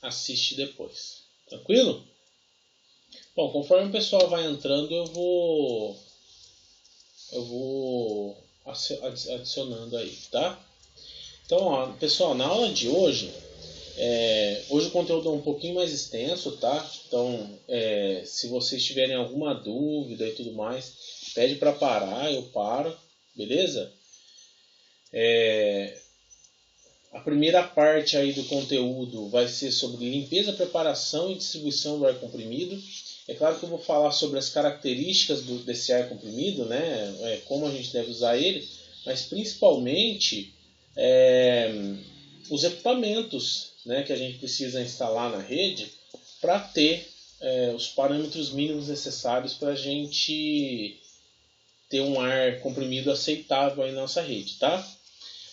assiste depois. Tranquilo? Bom, conforme o pessoal vai entrando, eu vou adicionando aí, tá? Então, ó, pessoal, na aula de hoje, hoje o conteúdo é um pouquinho mais extenso, tá? Então, se vocês tiverem alguma dúvida e tudo mais, pede para parar, eu paro, beleza? A primeira parte aí do conteúdo vai ser sobre limpeza, preparação e distribuição do ar comprimido. É claro que eu vou falar sobre as características desse ar comprimido, né? Como a gente deve usar ele, mas principalmente os equipamentos, né, que a gente precisa instalar na rede para ter os parâmetros mínimos necessários para a gente ter um ar comprimido aceitável aí na nossa rede, tá?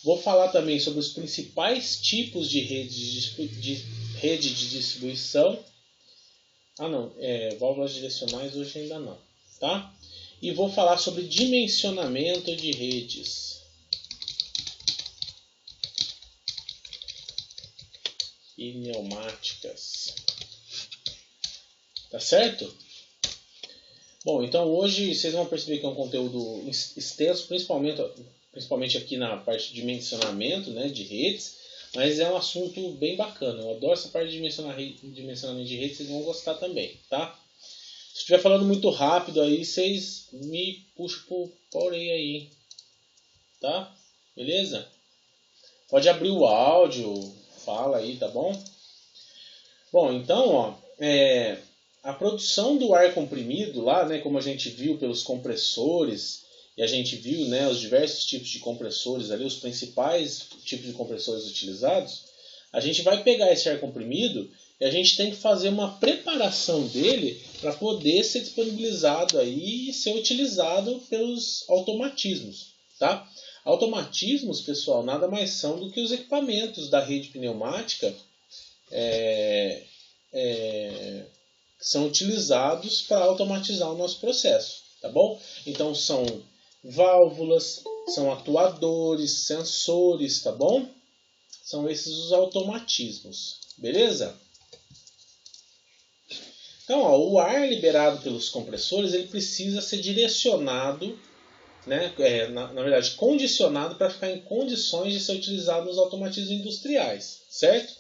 Vou falar também sobre os principais tipos de rede de distribuição. Válvulas direcionais hoje ainda não, tá? E vou falar sobre dimensionamento de redes e pneumáticas. Tá certo? Bom, então hoje vocês vão perceber que é um conteúdo extenso, principalmente aqui na parte de dimensionamento, né, de redes, mas é um assunto bem bacana. Eu adoro essa parte de dimensionamento de redes, vocês vão gostar também, tá? Se estiver falando muito rápido aí, vocês me puxam pra orelha aí, tá? Beleza? Pode abrir o áudio, fala aí, tá bom? Bom, então, ó, a produção do ar comprimido lá, né, como a gente viu pelos compressores, e a gente viu, né, os diversos tipos de compressores ali, os principais tipos de compressores utilizados, a gente vai pegar esse ar comprimido e a gente tem que fazer uma preparação dele para poder ser disponibilizado aí e ser utilizado pelos automatismos, tá? Automatismos, pessoal, nada mais são do que os equipamentos da rede pneumática que são utilizados para automatizar o nosso processo, tá bom? Então são válvulas, são atuadores, sensores, tá bom? São esses os automatismos, beleza? Então, ó, o ar liberado pelos compressores ele precisa ser direcionado, né? Na verdade, condicionado para ficar em condições de ser utilizado nos automatismos industriais, certo?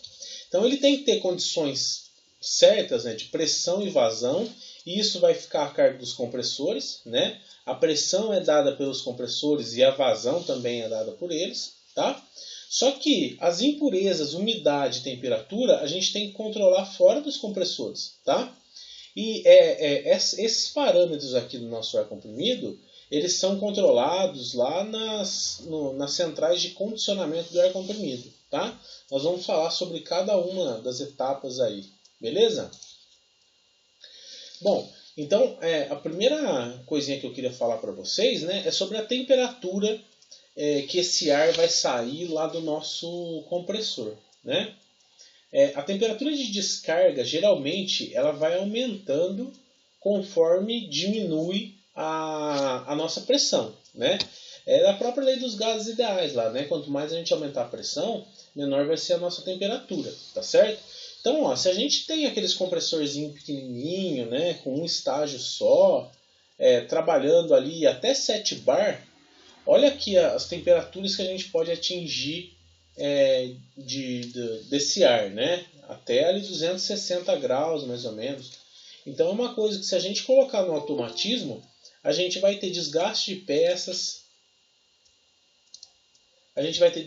Então ele tem que ter condições certas, né, de pressão e vazão, e isso vai ficar a cargo dos compressores, né? A pressão é dada pelos compressores e a vazão também é dada por eles, tá? Só que as impurezas, umidade e temperatura a gente tem que controlar fora dos compressores, tá? E esses parâmetros aqui do nosso ar comprimido, eles são controlados lá nas centrais de condicionamento do ar comprimido, tá? Nós vamos falar sobre cada uma das etapas aí, beleza? Bom, então a primeira coisinha que eu queria falar para vocês, né, é sobre a temperatura que esse ar vai sair lá do nosso compressor, né? A temperatura de descarga, geralmente, ela vai aumentando conforme diminui a nossa pressão, né? É a própria lei dos gases ideais lá, né? Quanto mais a gente aumentar a pressão, menor vai ser a nossa temperatura, tá certo? Então, ó, se a gente tem aqueles compressorzinho pequenininho, né, com um estágio só, trabalhando ali até 7 bar, olha aqui as temperaturas que a gente pode atingir desse ar, né? Até ali 260 graus, mais ou menos. Então é uma coisa que se a gente colocar no automatismo, a gente vai ter desgaste de peças, a gente vai ter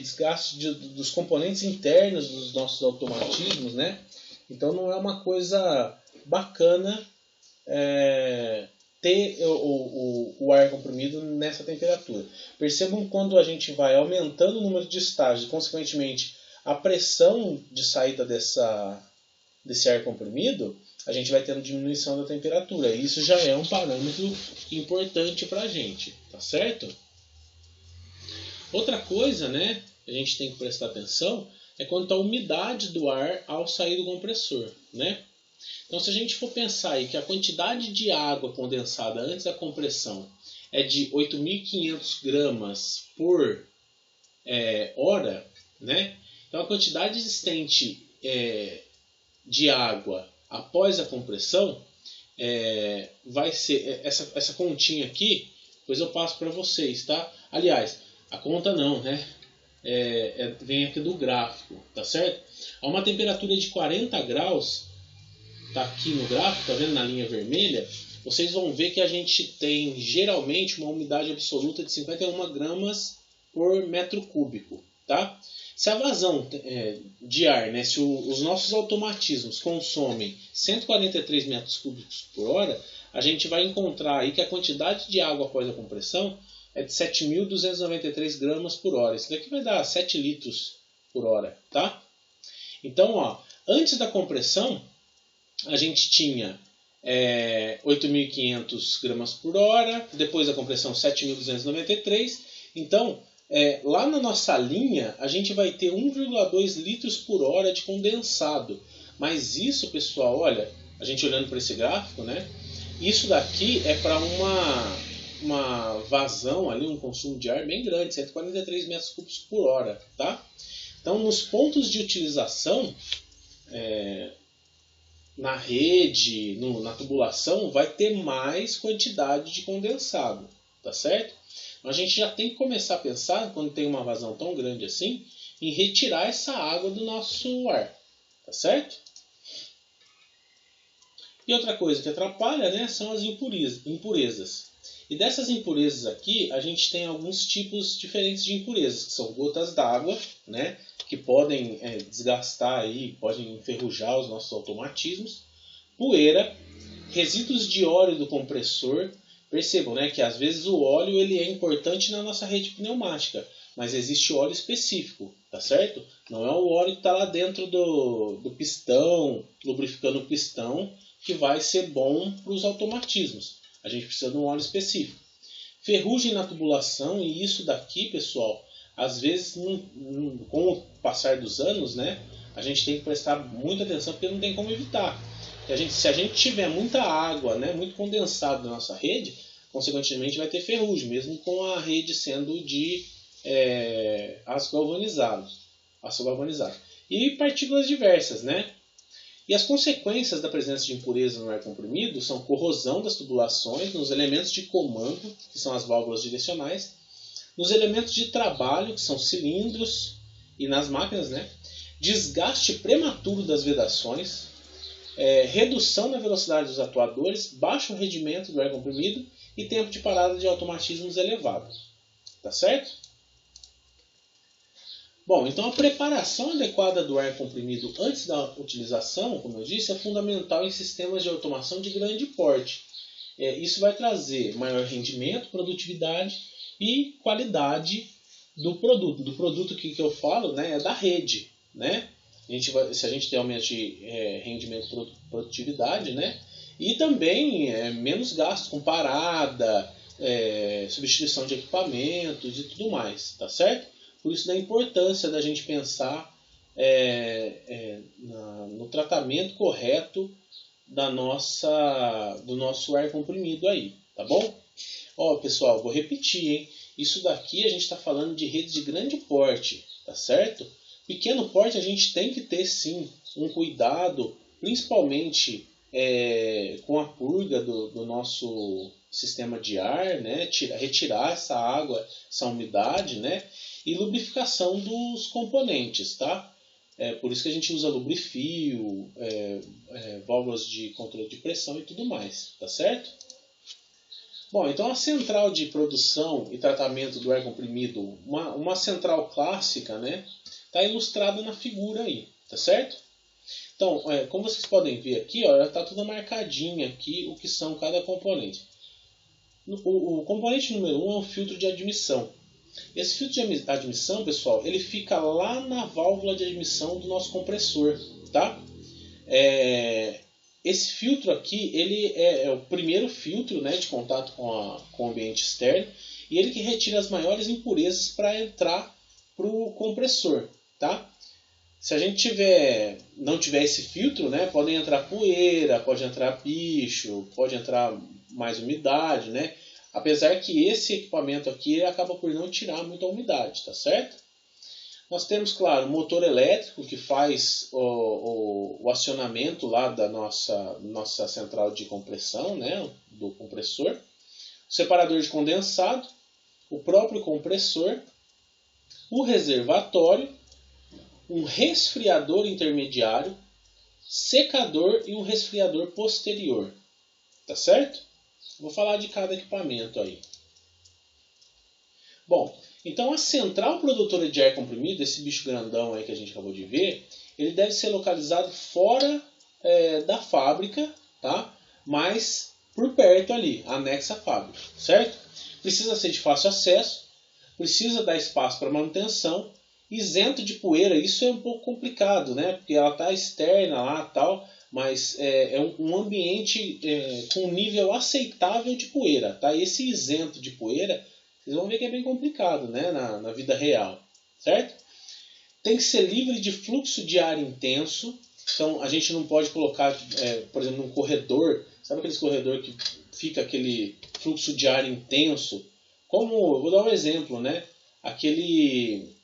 desgaste dos componentes internos dos nossos automatismos, né? Então não é uma coisa bacana ter o ar comprimido nessa temperatura. Percebam quando a gente vai aumentando o número de estágios e, consequentemente, a pressão de saída desse ar comprimido, a gente vai tendo diminuição da temperatura. Isso já é um parâmetro importante para a gente, tá certo? Outra coisa, né, a gente tem que prestar atenção é quanto à umidade do ar ao sair do compressor, né? Então, se a gente for pensar aí que a quantidade de água condensada antes da compressão é de 8.500 gramas por hora, né? Então a quantidade existente de água após a compressão vai ser essa continha aqui, depois eu passo para vocês, tá? Aliás, a conta não, né? Vem aqui do gráfico, tá certo? A uma temperatura de 40 graus, tá aqui no gráfico, tá vendo na linha vermelha? Vocês vão ver que a gente tem geralmente uma umidade absoluta de 51 gramas por metro cúbico, tá? Se a vazão de ar, né, se os nossos automatismos consomem 143 metros cúbicos por hora, a gente vai encontrar aí que a quantidade de água após a compressão é de 7.293 gramas por hora. Isso daqui vai dar 7 litros por hora, tá? Então, ó, antes da compressão, a gente tinha 8.500 gramas por hora, depois da compressão 7.293. Então, lá na nossa linha, a gente vai ter 1,2 litros por hora de condensado. Mas isso, pessoal, olha, a gente olhando para esse gráfico, né? Isso daqui é para uma vazão ali, um consumo de ar bem grande, 143 metros cúbicos por hora, tá? Então, nos pontos de utilização, na rede, na tubulação, vai ter mais quantidade de condensado, tá certo? Então, a gente já tem que começar a pensar, quando tem uma vazão tão grande assim, em retirar essa água do nosso ar, tá certo? E outra coisa que atrapalha, né, são as impurezas. E dessas impurezas aqui, a gente tem alguns tipos diferentes de impurezas, que são gotas d'água, né, que podem desgastar aí, podem enferrujar os nossos automatismos, poeira, resíduos de óleo do compressor. Percebam, né, que às vezes o óleo ele é importante na nossa rede pneumática, mas existe óleo específico, tá certo? Não é o óleo que está lá dentro do pistão, lubrificando o pistão, que vai ser bom para os automatismos. A gente precisa de um óleo específico. Ferrugem na tubulação, e isso daqui, pessoal, às vezes, com o passar dos anos, né, a gente tem que prestar muita atenção, porque não tem como evitar. Se a gente tiver muita água, né, muito condensado na nossa rede, consequentemente vai ter ferrugem, mesmo com a rede sendo de aço galvanizado. E partículas diversas, né? E as consequências da presença de impureza no ar comprimido são corrosão das tubulações, nos elementos de comando, que são as válvulas direcionais, nos elementos de trabalho, que são cilindros, e nas máquinas, né? Desgaste prematuro das vedações, redução na velocidade dos atuadores, baixo rendimento do ar comprimido e tempo de parada de automatismos elevado. Tá certo? Bom, então a preparação adequada do ar comprimido antes da utilização, como eu disse, é fundamental em sistemas de automação de grande porte. Isso vai trazer maior rendimento, produtividade e qualidade do produto. Do produto que eu falo, né, é da rede, né? Se a gente tem aumento de rendimento e produtividade, né? E também menos gasto com parada, substituição de equipamentos e tudo mais, tá certo? Por isso da importância da gente pensar no tratamento correto do nosso ar comprimido aí, tá bom? Ó, pessoal, vou repetir, hein? Isso daqui a gente está falando de redes de grande porte, tá certo? Pequeno porte a gente tem que ter sim um cuidado, principalmente com a purga do nosso sistema de ar, né? Retirar essa água, essa umidade, né? E lubrificação dos componentes, tá? Por isso que a gente usa lubrifio, válvulas de controle de pressão e tudo mais, tá certo? Bom, então a central de produção e tratamento do ar comprimido, uma central clássica, né? Está ilustrada na figura aí, tá certo? Então, como vocês podem ver aqui, ó, já está tudo marcadinho aqui o que são cada componente. O componente número 1 é o filtro de admissão. Esse filtro de admissão, pessoal, ele fica lá na válvula de admissão do nosso compressor, tá? Esse filtro aqui, ele é o primeiro filtro, né, de contato com o ambiente externo, e ele que retira as maiores impurezas para entrar para o compressor, tá? Se a gente não tiver esse filtro, né, podem entrar poeira, pode entrar bicho, pode entrar mais umidade, né? Apesar que esse equipamento aqui acaba por não tirar muita umidade, tá certo? Nós temos, claro, o motor elétrico que faz o acionamento lá da nossa central de compressão, né, do compressor, o separador de condensado, o próprio compressor, o reservatório, um resfriador intermediário, secador e um resfriador posterior. Tá certo? Vou falar de cada equipamento aí. Bom, então a central produtora de ar comprimido, esse bicho grandão aí que a gente acabou de ver, ele deve ser localizado fora da fábrica, tá? Mas por perto ali, anexo à fábrica, certo? Precisa ser de fácil acesso, precisa dar espaço para manutenção, isento de poeira. Isso é um pouco complicado, né? Porque ela está externa lá tal, mas é um ambiente com um nível aceitável de poeira, tá? Esse isento de poeira, vocês vão ver que é bem complicado, né? Na vida real, certo? Tem que ser livre de fluxo de ar intenso. Então a gente não pode colocar, por exemplo, num corredor, sabe aqueles corredor que fica aquele fluxo de ar intenso? Como, eu vou dar um exemplo, né? Aquele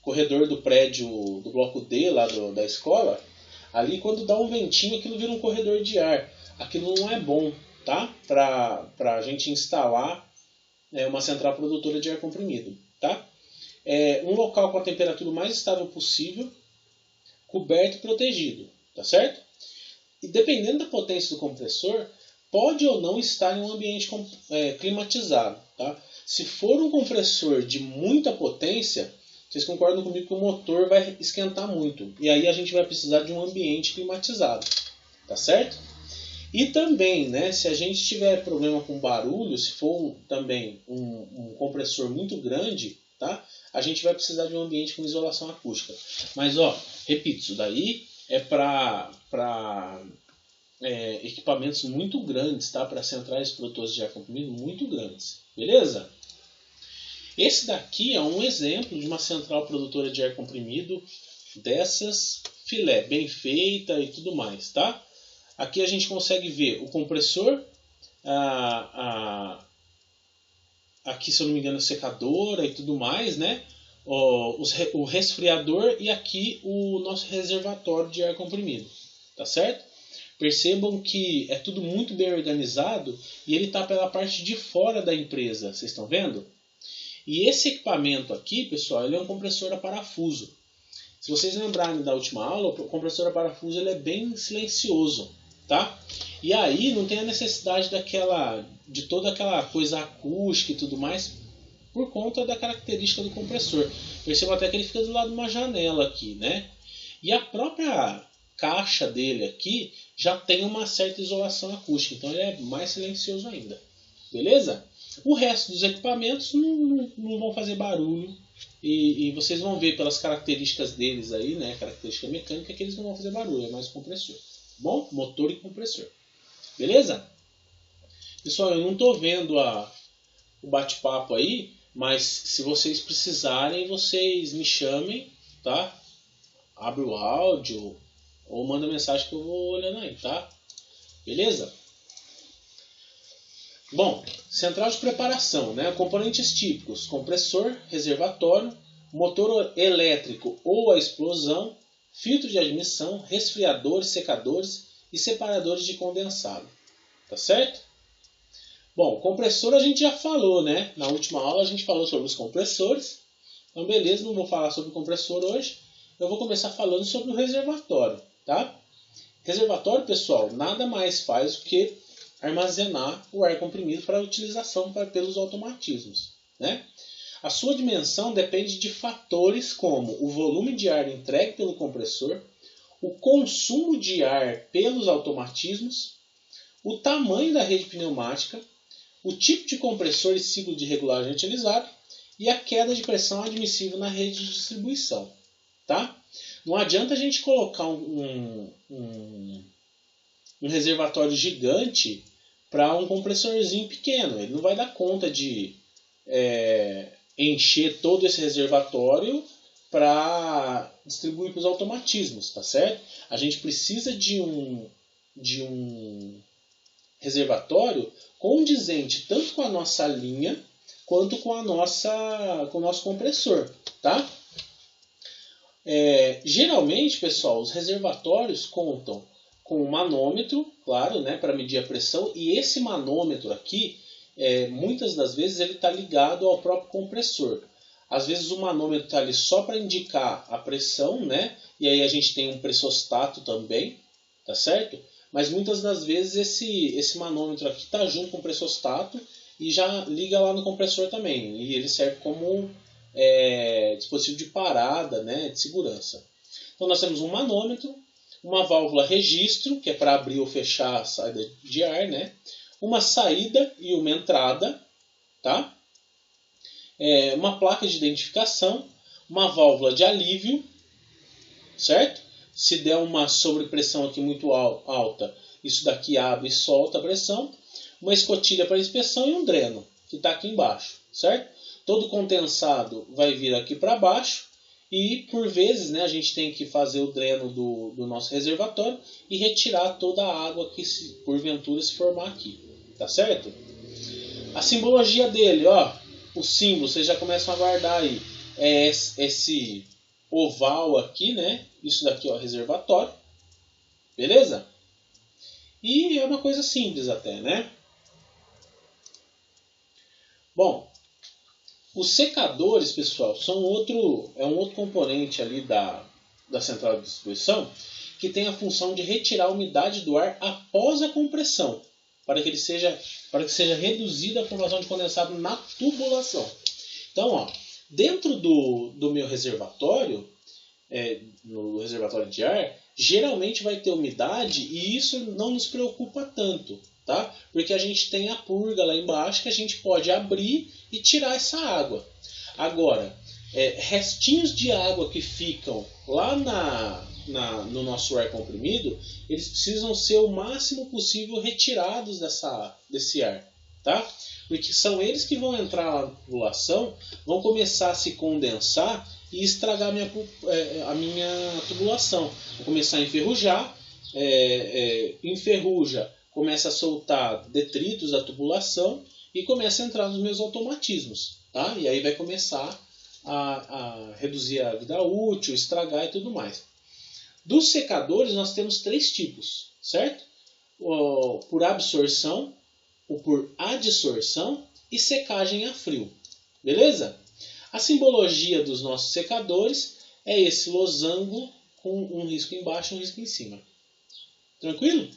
corredor do prédio do bloco D lá da escola, ali quando dá um ventinho aquilo vira um corredor de ar. Aquilo não é bom, tá? Para a gente instalar uma central produtora de ar comprimido, tá? Um local com a temperatura mais estável possível, coberto e protegido, tá certo? E dependendo da potência do compressor, pode ou não estar em um ambiente climatizado, tá? Se for um compressor de muita potência, vocês concordam comigo que o motor vai esquentar muito. E aí a gente vai precisar de um ambiente climatizado, tá certo? E também, né, se a gente tiver problema com barulho, se for também um compressor muito grande, tá? A gente vai precisar de um ambiente com isolação acústica. Mas, repito, isso daí é para equipamentos muito grandes, tá? Para centrais produtoras de ar comprimido muito grandes. Beleza? Esse daqui é um exemplo de uma central produtora de ar comprimido dessas filé, bem feita e tudo mais, tá? Aqui a gente consegue ver o compressor, aqui se eu não me engano secadora e tudo mais, né? O resfriador e aqui o nosso reservatório de ar comprimido, tá certo? Percebam que é tudo muito bem organizado e ele está pela parte de fora da empresa, vocês estão vendo? E esse equipamento aqui, pessoal, ele é um compressor a parafuso. Se vocês lembrarem da última aula, o compressor a parafuso ele é bem silencioso, tá? E aí não tem a necessidade de toda aquela coisa acústica e tudo mais por conta da característica do compressor. Perceba até que ele fica do lado de uma janela aqui, né? E a própria caixa dele aqui já tem uma certa isolação acústica, então ele é mais silencioso ainda. Beleza? O resto dos equipamentos não vão fazer barulho e vocês vão ver pelas características deles aí, né? Característica mecânica, que eles não vão fazer barulho, é mais compressor. Bom, motor e compressor. Beleza? Pessoal, eu não estou vendo o bate-papo aí, mas se vocês precisarem, vocês me chamem, tá? Abre o áudio ou manda mensagem que eu vou olhando aí, tá? Beleza? Bom, central de preparação, né? Componentes típicos: compressor, reservatório, motor elétrico ou a explosão, filtro de admissão, resfriadores, secadores e separadores de condensado. Tá certo? Bom, compressor a gente já falou, né? Na última aula a gente falou sobre os compressores. Então, beleza, não vou falar sobre o compressor hoje. Eu vou começar falando sobre o reservatório, tá? Reservatório, pessoal, nada mais faz do que armazenar o ar comprimido para utilização pelos automatismos, né? A sua dimensão depende de fatores como o volume de ar entregue pelo compressor, o consumo de ar pelos automatismos, o tamanho da rede pneumática, o tipo de compressor e ciclo de regulagem utilizado e a queda de pressão admissível na rede de distribuição. Tá? Não adianta a gente colocar um reservatório gigante para um compressorzinho pequeno. Ele não vai dar conta de encher todo esse reservatório para distribuir para os automatismos, tá certo? A gente precisa de um reservatório condizente tanto com a nossa linha quanto com o nosso compressor, tá? Geralmente, pessoal, os reservatórios contam com um manômetro, claro, né, para medir a pressão, e esse manômetro aqui, muitas das vezes, ele está ligado ao próprio compressor. Às vezes o manômetro está ali só para indicar a pressão, né, e aí a gente tem um pressostato também, tá certo? Mas muitas das vezes esse manômetro aqui está junto com o pressostato e já liga lá no compressor também, e ele serve como dispositivo de parada, né, de segurança. Então nós temos um manômetro, uma válvula registro, que é para abrir ou fechar a saída de ar, né, uma saída e uma entrada, tá? Uma placa de identificação, uma válvula de alívio, certo? Se der uma sobrepressão aqui muito alta, isso daqui abre e solta a pressão, uma escotilha para inspeção e um dreno, que está aqui embaixo, certo? Todo condensado vai vir aqui para baixo e, por vezes, né, a gente tem que fazer o dreno do nosso reservatório e retirar toda a água que, porventura, se formar aqui. Tá certo? A simbologia dele, ó, o símbolo, vocês já começam a guardar aí. É esse oval aqui, né? Isso daqui, ó, reservatório. Beleza? E é uma coisa simples até, né? Bom, os secadores, pessoal, são um outro componente ali da central de distribuição que tem a função de retirar a umidade do ar após a compressão, para que seja reduzida a formação de condensado na tubulação. Então, ó, dentro do meu reservatório, no reservatório de ar, geralmente vai ter umidade e isso não nos preocupa tanto, tá? Porque a gente tem a purga lá embaixo que a gente pode abrir e tirar essa água. Agora, restinhos de água que ficam lá no nosso ar comprimido, eles precisam ser o máximo possível retirados desse ar, tá? Porque são eles que vão entrar na tubulação, vão começar a se condensar e estragar a minha tubulação. Vou começar a enferrujar, enferruja, começa a soltar detritos da tubulação e começa a entrar nos meus automatismos, tá? E aí vai começar a reduzir a vida útil, estragar e tudo mais. Dos secadores nós temos 3 tipos, certo? Por absorção, o por adsorção e secagem a frio. Beleza? A simbologia dos nossos secadores é esse losango com um risco embaixo e um risco em cima. Tranquilo?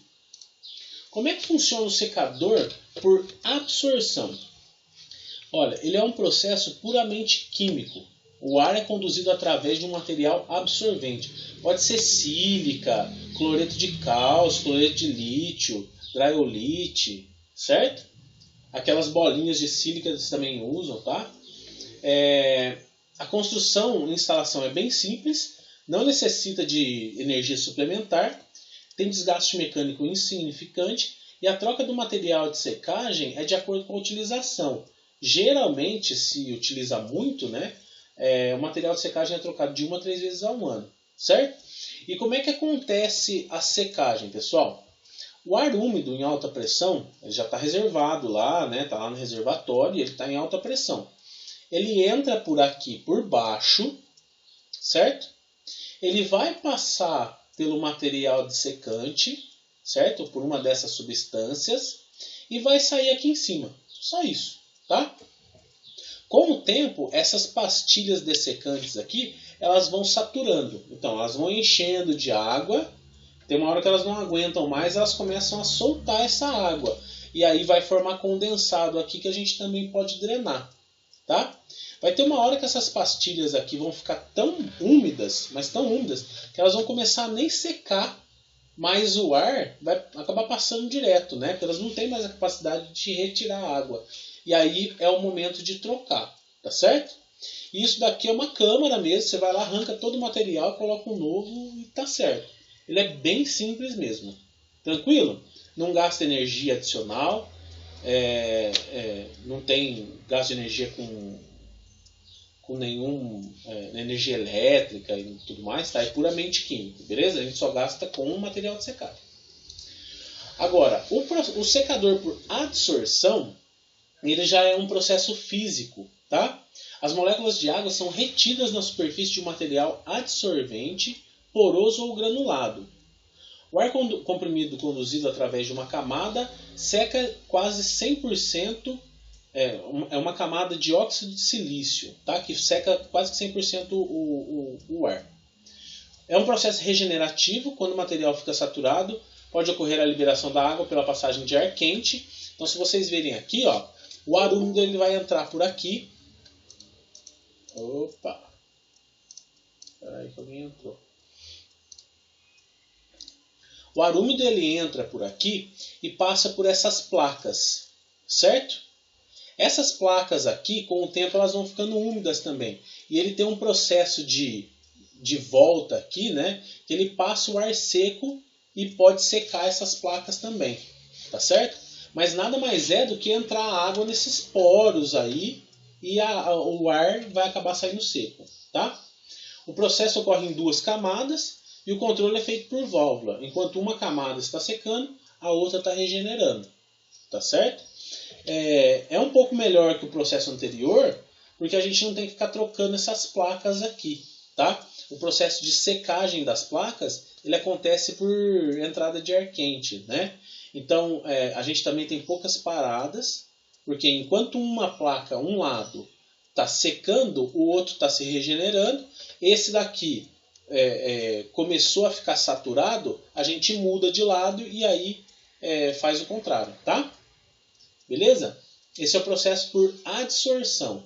Como é que funciona o secador por absorção? Olha, ele é um processo puramente químico. O ar é conduzido através de um material absorvente. Pode ser sílica, cloreto de cálcio, cloreto de lítio, draiolite, certo? Aquelas bolinhas de sílica eles também usam, tá? A construção e instalação é bem simples, não necessita de energia suplementar, tem desgaste mecânico insignificante e a troca do material de secagem é de acordo com a utilização. Geralmente, se utiliza muito, né, o material de secagem é trocado de 1 a 3 vezes ao ano, certo? E como é que acontece a secagem, pessoal? O ar úmido em alta pressão, ele já está reservado lá, né, está lá no reservatório e ele está em alta pressão. Ele entra por aqui, por baixo, certo? Ele vai passar pelo material de secante, certo? Por uma dessas substâncias e vai sair aqui em cima. Só isso, tá? Com o tempo, essas pastilhas dessecantes aqui, elas vão saturando. Então, elas vão enchendo de água. Tem uma hora que elas não aguentam mais, elas começam a soltar essa água. E aí vai formar condensado aqui que a gente também pode drenar, tá? Vai ter uma hora que essas pastilhas aqui vão ficar tão úmidas, mas tão úmidas, que elas vão começar a nem secar, mas o ar vai acabar passando direto, né? Porque elas não têm mais a capacidade de retirar a água. E aí é o momento de trocar, tá certo? E isso daqui é uma câmara mesmo, você vai lá, arranca todo o material, coloca um novo e tá certo. Ele é bem simples mesmo. Tranquilo? Não gasta energia adicional, não tem gasto de energia com nenhum energia elétrica e tudo mais, tá? É puramente químico, beleza? A gente só gasta com um material de secagem. Agora, o secador por adsorção, ele já é um processo físico, tá? As moléculas de água são retidas na superfície de um material adsorvente, poroso ou granulado. O ar comprimido conduzido através de uma camada seca quase 100%, é uma camada de óxido de silício, tá? Que seca quase 100% o ar. É um processo regenerativo. Quando o material fica saturado, pode ocorrer a liberação da água pela passagem de ar quente. Então, se vocês verem aqui, ó, o ar úmido ele vai entrar por aqui. Opa! Espera aí que alguém entrou. O ar úmido ele entra por aqui e passa por essas placas, certo? Essas placas aqui, com o tempo, elas vão ficando úmidas também. E ele tem um processo de volta aqui, né? Que ele passa o ar seco e pode secar essas placas também, tá certo? Mas nada mais é do que entrar água nesses poros aí e o ar vai acabar saindo seco, tá? O processo ocorre em duas camadas e o controle é feito por válvula. Enquanto uma camada está secando, a outra está regenerando, tá certo? É um pouco melhor que o processo anterior, porque a gente não tem que ficar trocando essas placas aqui, tá? O processo de secagem das placas, ele acontece por entrada de ar quente, né? Então, a gente também tem poucas paradas, porque enquanto uma placa, um lado, está secando, o outro está se regenerando. Esse daqui começou a ficar saturado, a gente muda de lado e aí faz o contrário, tá? Beleza? Esse é o processo por adsorção.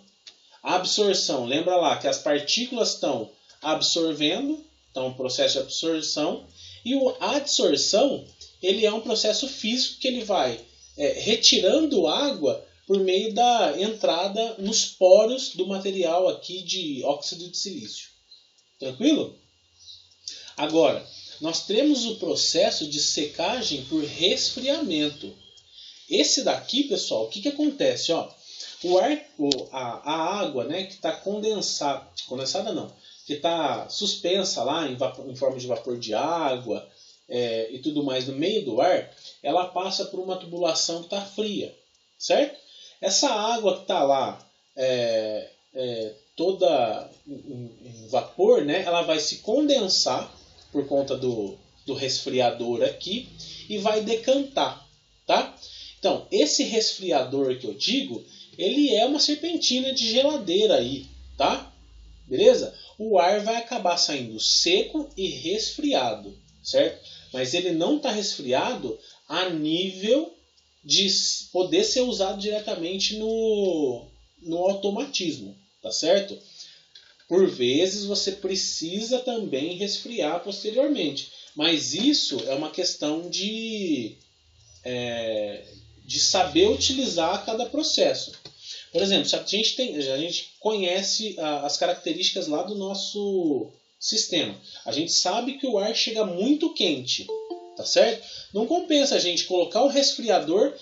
A absorção, lembra lá que as partículas estão absorvendo, então um processo de absorção. E a adsorção, ele é um processo físico que ele vai retirando água por meio da entrada nos poros do material aqui de óxido de silício. Tranquilo? Agora, nós temos o processo de secagem por resfriamento. Esse daqui, pessoal, o que acontece? Ó, a água, né, que está condensada não, que está suspensa lá em forma de vapor de água e tudo mais no meio do ar, ela passa por uma tubulação que está fria, certo? Essa água que está lá toda em vapor, né, ela vai se condensar por conta do resfriador aqui e vai decantar, tá? Então, esse resfriador que eu digo, ele é uma serpentina de geladeira aí, tá? Beleza? O ar vai acabar saindo seco e resfriado, certo? Mas ele não está resfriado a nível de poder ser usado diretamente no automatismo, tá certo? Por vezes você precisa também resfriar posteriormente, mas isso é uma questão de saber utilizar cada processo. Por exemplo, a gente conhece as características lá do nosso sistema. A gente sabe que o ar chega muito quente, tá certo? Não compensa a gente colocar um resfriador,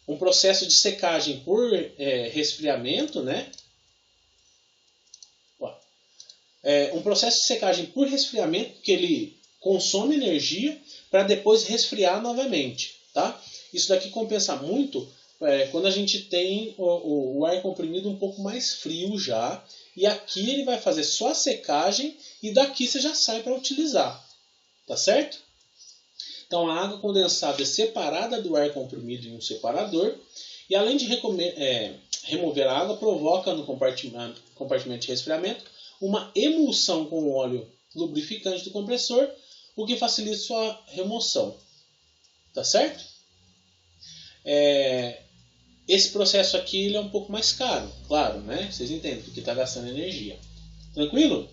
um processo de secagem por resfriamento, né? Um processo de secagem por resfriamento que ele consome energia para depois resfriar novamente, tá? Isso daqui compensa muito quando a gente tem o ar comprimido um pouco mais frio já, e aqui ele vai fazer só a secagem e daqui você já sai para utilizar, tá certo? Então a água condensada é separada do ar comprimido em um separador e além de remover a água, provoca no compartimento de resfriamento uma emulsão com o óleo lubrificante do compressor, o que facilita sua remoção, tá certo? Esse processo aqui ele é um pouco mais caro, claro, né? Vocês entendem, porque está gastando energia. Tranquilo?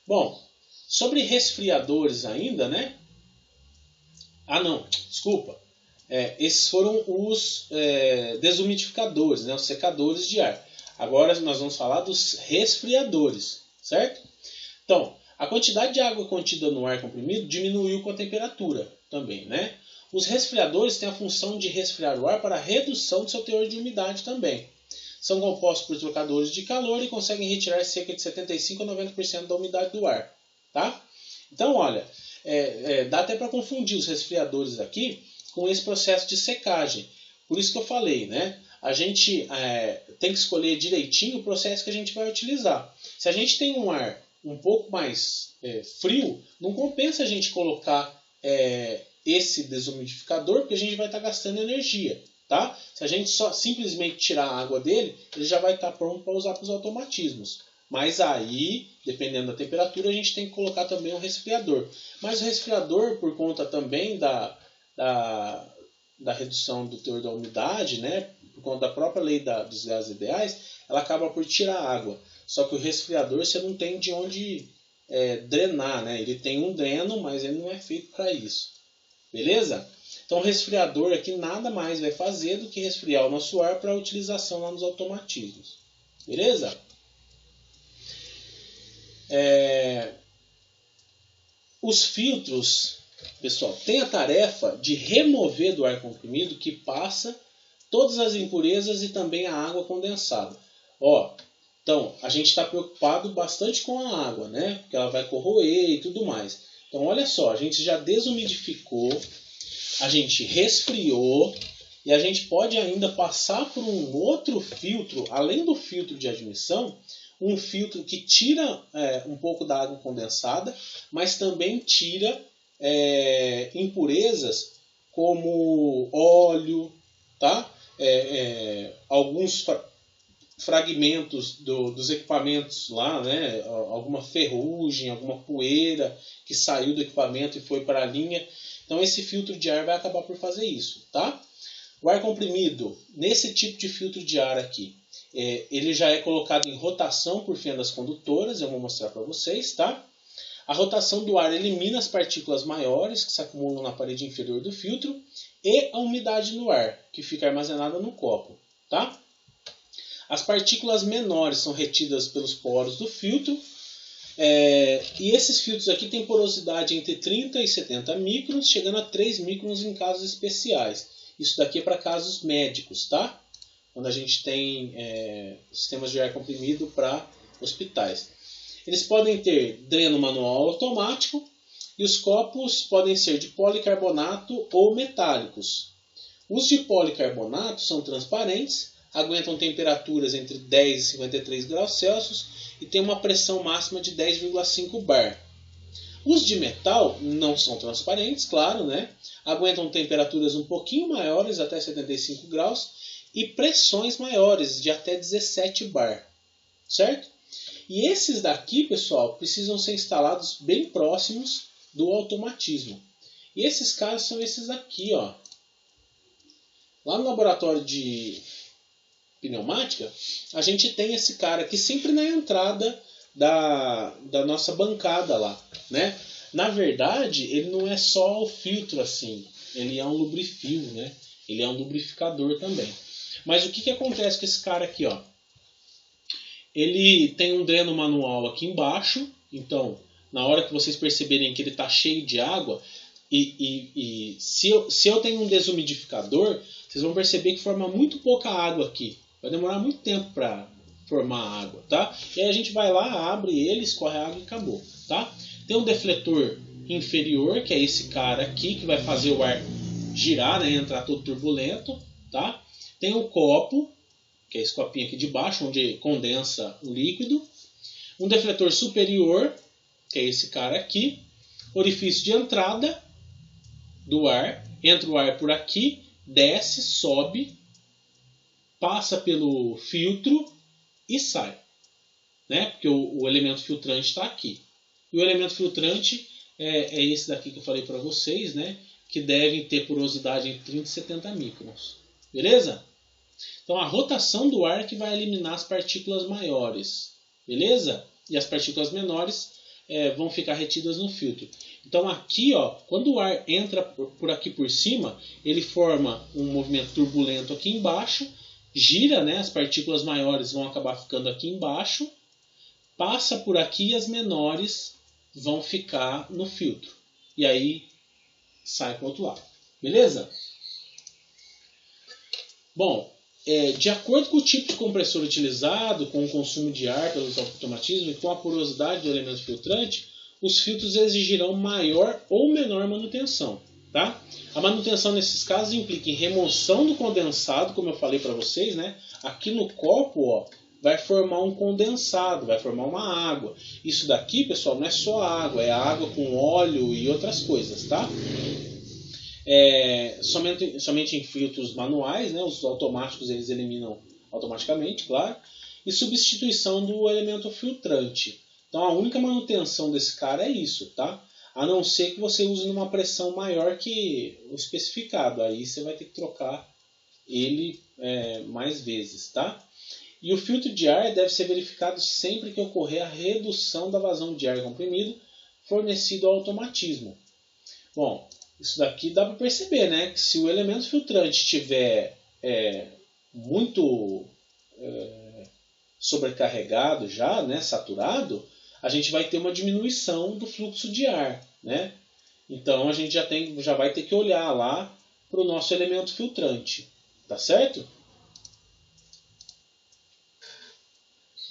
Bom, sobre resfriadores ainda, né? Desculpa. Esses foram os desumidificadores, né? Os secadores de ar. Agora nós vamos falar dos resfriadores, certo? Então, a quantidade de água contida no ar comprimido diminuiu com a temperatura também, né? Os resfriadores têm a função de resfriar o ar para a redução do seu teor de umidade também. São compostos por trocadores de calor e conseguem retirar cerca de 75% a 90% da umidade do ar, tá? Então, olha, dá até para confundir os resfriadores aqui com esse processo de secagem. Por isso que eu falei, né? a gente tem que escolher direitinho o processo que a gente vai utilizar. Se a gente tem um ar um pouco mais frio, não compensa a gente colocar esse desumidificador, porque a gente vai estar gastando energia. Tá? Se a gente só simplesmente tirar a água dele, ele já vai estar pronto para usar para os automatismos. Mas aí, dependendo da temperatura, a gente tem que colocar também um resfriador. Mas o resfriador, por conta também da redução do teor da umidade, né, por conta da própria lei dos gases ideais, ela acaba por tirar a água. Só que o resfriador você não tem de onde drenar, né? Ele tem um dreno, mas ele não é feito para isso. Beleza? Então o resfriador aqui nada mais vai fazer do que resfriar o nosso ar para utilização lá nos automatismos. Beleza? Os filtros, pessoal, têm a tarefa de remover do ar comprimido que passa todas as impurezas e também a água condensada. Então, a gente está preocupado bastante com a água, né? Porque ela vai corroer e tudo mais. Então, olha só, a gente já desumidificou, a gente resfriou e a gente pode ainda passar por um outro filtro, além do filtro de admissão, um filtro que tira um pouco da água condensada, mas também tira impurezas como óleo, tá? Alguns fragmentos dos equipamentos lá, né? Alguma ferrugem, alguma poeira que saiu do equipamento e foi para a linha. Então esse filtro de ar vai acabar por fazer isso, tá? O ar comprimido, nesse tipo de filtro de ar aqui, ele já é colocado em rotação por fendas condutoras, eu vou mostrar para vocês, tá? A rotação do ar elimina as partículas maiores que se acumulam na parede inferior do filtro e a umidade no ar, que fica armazenada no copo, tá? As partículas menores são retidas pelos poros do filtro, e esses filtros aqui têm porosidade entre 30 e 70 microns, chegando a 3 microns em casos especiais. Isso daqui é para casos médicos, tá? Quando a gente tem sistemas de ar comprimido para hospitais. Eles podem ter dreno manual automático e os copos podem ser de policarbonato ou metálicos. Os de policarbonato são transparentes, aguentam temperaturas entre 10 e 53 graus Celsius e tem uma pressão máxima de 10,5 bar. Os de metal não são transparentes, claro, né? Aguentam temperaturas um pouquinho maiores, até 75 graus, e pressões maiores, de até 17 bar. Certo? E esses daqui, pessoal, precisam ser instalados bem próximos do automatismo. E esses casos são esses aqui, ó. Lá no laboratório de pneumática, a gente tem esse cara aqui sempre na entrada da nossa bancada lá, né? Na verdade, ele não é só o filtro assim, ele é um lubrifil, né? Ele é um lubrificador também. Mas o que acontece com esse cara aqui, ó? Ele tem um dreno manual aqui embaixo, então na hora que vocês perceberem que ele está cheio de água, e se eu tenho um desumidificador, vocês vão perceber que forma muito pouca água aqui. Vai demorar muito tempo para formar água, tá? E aí a gente vai lá, abre ele, escorre a água e acabou, tá? Tem um defletor inferior, que é esse cara aqui, que vai fazer o ar girar, né, entrar todo turbulento, tá? Tem o copo, que é esse copinho aqui de baixo, onde condensa o líquido. Um defletor superior, que é esse cara aqui. Orifício de entrada do ar. Entra o ar por aqui, desce, sobe, passa pelo filtro e sai. Né? Porque o elemento filtrante está aqui. E o elemento filtrante é esse daqui que eu falei para vocês, né? Que devem ter porosidade entre 30 e 70 microns. Beleza? Então a rotação do ar que vai eliminar as partículas maiores. Beleza? E as partículas menores vão ficar retidas no filtro. Então aqui, ó, quando o ar entra por aqui por cima, ele forma um movimento turbulento aqui embaixo, gira, né? As partículas maiores vão acabar ficando aqui embaixo, passa por aqui e as menores vão ficar no filtro. E aí sai para o outro lado. Beleza? Bom, de acordo com o tipo de compressor utilizado, com o consumo de ar pelos automatismos e com a porosidade do elemento filtrante, os filtros exigirão maior ou menor manutenção. Tá? A manutenção nesses casos implica em remoção do condensado, como eu falei para vocês, né? Aqui no copo, ó, vai formar um condensado, vai formar uma água. Isso daqui, pessoal, não é só água, é água com óleo e outras coisas, tá? Somente em filtros manuais, né? Os automáticos eles eliminam automaticamente, claro. E substituição do elemento filtrante. Então a única manutenção desse cara é isso, tá? A não ser que você use numa pressão maior que o especificado. Aí você vai ter que trocar ele mais vezes, tá? E o filtro de ar deve ser verificado sempre que ocorrer a redução da vazão de ar comprimido fornecido ao automatismo. Bom, isso daqui dá para perceber, né? Que se o elemento filtrante estiver muito sobrecarregado já, né, saturado, a gente vai ter uma diminuição do fluxo de ar, né? Então a gente já vai ter que olhar lá para o nosso elemento filtrante, tá certo?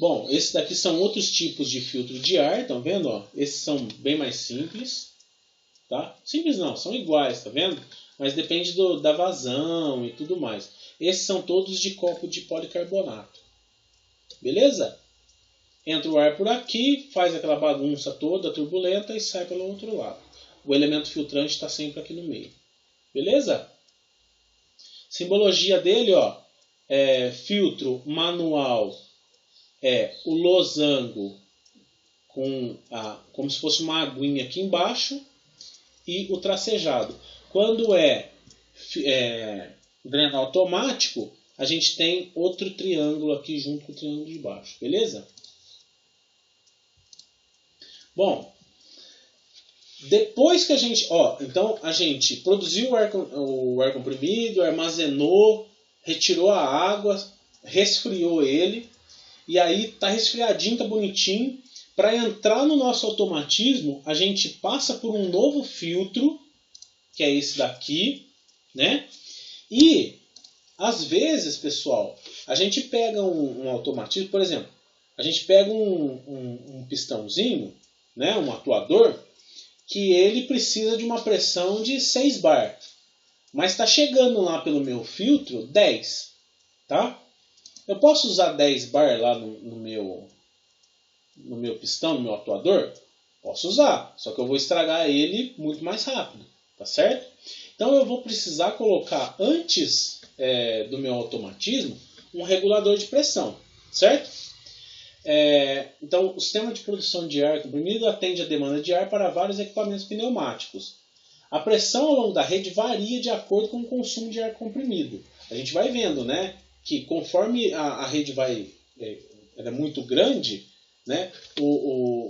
Bom, esses daqui são outros tipos de filtro de ar, estão vendo? Ó? Esses são bem mais simples, tá? Simples não, são iguais, tá vendo? Mas depende da vazão e tudo mais. Esses são todos de copo de policarbonato, beleza? Entra o ar por aqui, faz aquela bagunça toda turbulenta e sai pelo outro lado. O elemento filtrante está sempre aqui no meio. Beleza? Simbologia dele, ó, filtro manual o losango como se fosse uma aguinha aqui embaixo e o tracejado. Quando dreno automático, a gente tem outro triângulo aqui junto com o triângulo de baixo. Beleza? Bom, depois que então a gente produziu o ar comprimido, armazenou, retirou a água, resfriou ele, e aí tá resfriadinho, tá bonitinho. Para entrar no nosso automatismo, a gente passa por um novo filtro, que é esse daqui, né? E às vezes, pessoal, a gente pega um automatismo, por exemplo, a gente pega um pistãozinho, né, um atuador, que ele precisa de uma pressão de 6 bar. Mas está chegando lá pelo meu filtro 10. Tá? Eu posso usar 10 bar lá no meu pistão, no meu atuador? Posso usar, só que eu vou estragar ele muito mais rápido. Tá certo? Então eu vou precisar colocar antes do meu automatismo um regulador de pressão. Certo? Então, o sistema de produção de ar comprimido atende a demanda de ar para vários equipamentos pneumáticos. A pressão ao longo da rede varia de acordo com o consumo de ar comprimido. A gente vai vendo, né, que conforme a rede ela é muito grande, né,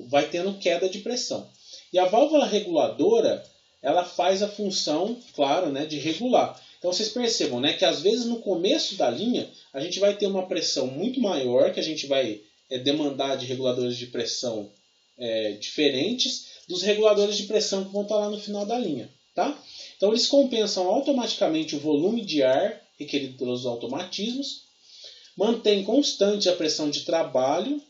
vai tendo queda de pressão. E a válvula reguladora, ela faz a função, claro, né, de regular. Então vocês percebam, né, que às vezes no começo da linha a gente vai ter uma pressão muito maior, que a gente vai demandar de reguladores de pressão diferentes dos reguladores de pressão que vão estar lá no final da linha. Tá? Então eles compensam automaticamente o volume de ar requerido pelos automatismos, mantém constante a pressão de trabalho,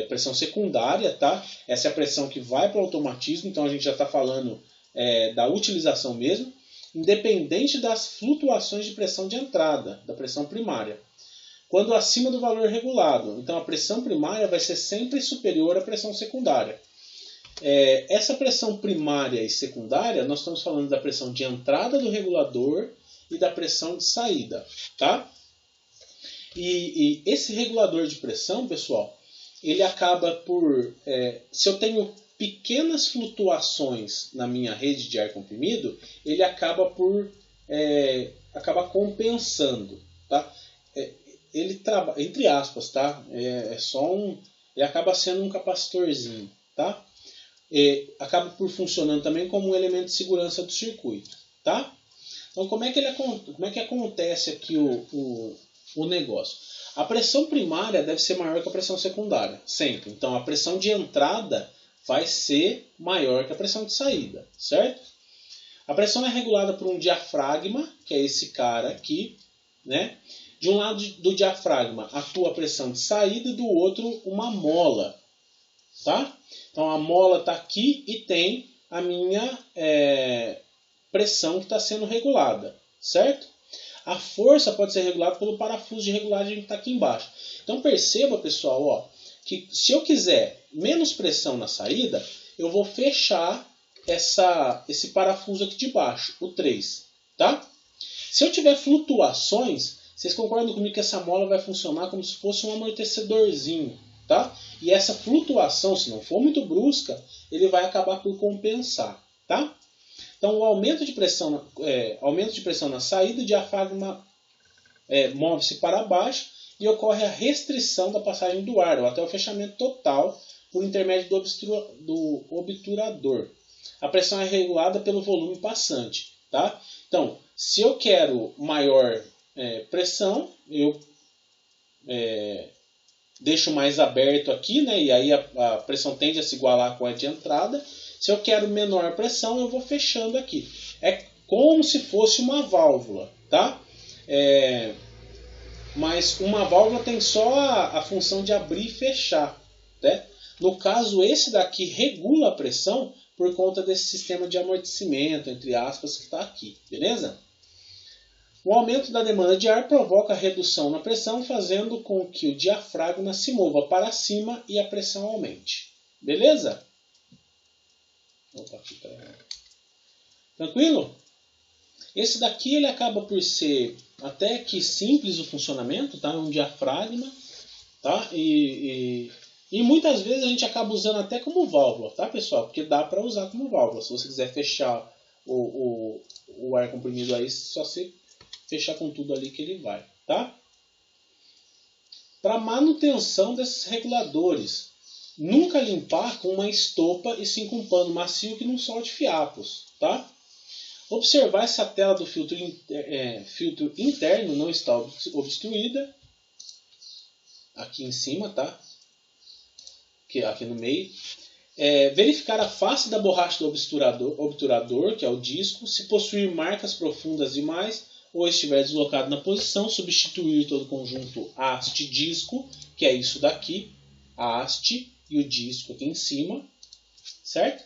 pressão secundária, tá? Essa é a pressão que vai para o automatismo, então a gente já está falando da utilização mesmo, independente das flutuações de pressão de entrada, da pressão primária. Quando acima do valor regulado, então a pressão primária vai ser sempre superior à pressão secundária. Essa pressão primária e secundária, nós estamos falando da pressão de entrada do regulador e da pressão de saída. Tá? E esse regulador de pressão, pessoal, ele acaba por... se eu tenho pequenas flutuações na minha rede de ar comprimido, ele acaba por compensando. Tá? Ele trabalha, entre aspas, tá? Ele acaba sendo um capacitorzinho, tá? Acaba por funcionando também como um elemento de segurança do circuito, tá? Então como é que acontece aqui o negócio? A pressão primária deve ser maior que a pressão secundária, sempre. Então a pressão de entrada vai ser maior que a pressão de saída, certo? A pressão é regulada por um diafragma, que é esse cara aqui, né? De um lado do diafragma atua a pressão de saída e do outro uma mola. Tá? Então a mola está aqui e tem a minha pressão que está sendo regulada, certo? A força pode ser regulada pelo parafuso de regulagem que está aqui embaixo. Então perceba, pessoal, ó, que se eu quiser menos pressão na saída, eu vou fechar esse parafuso aqui de baixo, o 3. Tá? Se eu tiver flutuações, vocês concordam comigo que essa mola vai funcionar como se fosse um amortecedorzinho. Tá? E essa flutuação, se não for muito brusca, ele vai acabar por compensar. Tá? Então, o aumento de pressão na saída, o diafragma move-se para baixo e ocorre a restrição da passagem do ar, ou até o fechamento total por intermédio do obturador. A pressão é regulada pelo volume passante. Tá? Então, se eu quero maior pressão, eu deixo mais aberto aqui, né? E aí a pressão tende a se igualar com a de entrada. Se eu quero menor pressão, eu vou fechando aqui. É como se fosse uma válvula, tá? Mas uma válvula tem só a função de abrir e fechar, né? No caso, esse daqui regula a pressão por conta desse sistema de amortecimento, entre aspas, que está aqui, beleza? O aumento da demanda de ar provoca redução na pressão, fazendo com que o diafragma se mova para cima e a pressão aumente. Beleza? Opa, aqui tá. Tranquilo? Esse daqui ele acaba por ser até que simples o funcionamento, tá? Um diafragma, tá? E muitas vezes a gente acaba usando até como válvula, tá, pessoal? Porque dá para usar como válvula. Se você quiser fechar o ar comprimido aí, só você fechar com tudo ali que ele vai, tá? Para manutenção desses reguladores, nunca limpar com uma estopa e sim com um pano macio que não solte fiapos, tá? Observar se a tela do filtro interno não está obstruída, aqui em cima, tá? Aqui no meio. Verificar a face da borracha do obturador, que é o disco, se possuir marcas profundas demais ou estiver deslocado na posição, substituir todo o conjunto haste-disco, que é isso daqui, a haste e o disco aqui em cima, certo?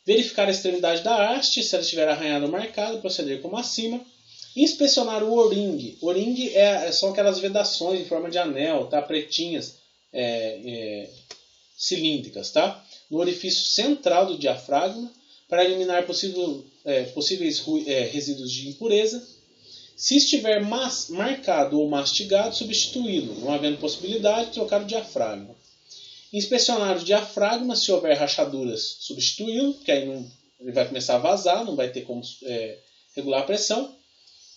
Verificar a extremidade da haste, se ela estiver arranhada ou marcada, proceder como acima. Inspecionar o O-ring. O-ring são aquelas vedações em forma de anel, tá? Pretinhas, cilíndricas, tá? No orifício central do diafragma, para eliminar possíveis resíduos de impureza. Se estiver marcado ou mastigado, substituí-lo. Não havendo possibilidade, trocar o diafragma. Inspecionar o diafragma, se houver rachaduras, substituí-lo, porque aí ele vai começar a vazar, não vai ter como regular a pressão.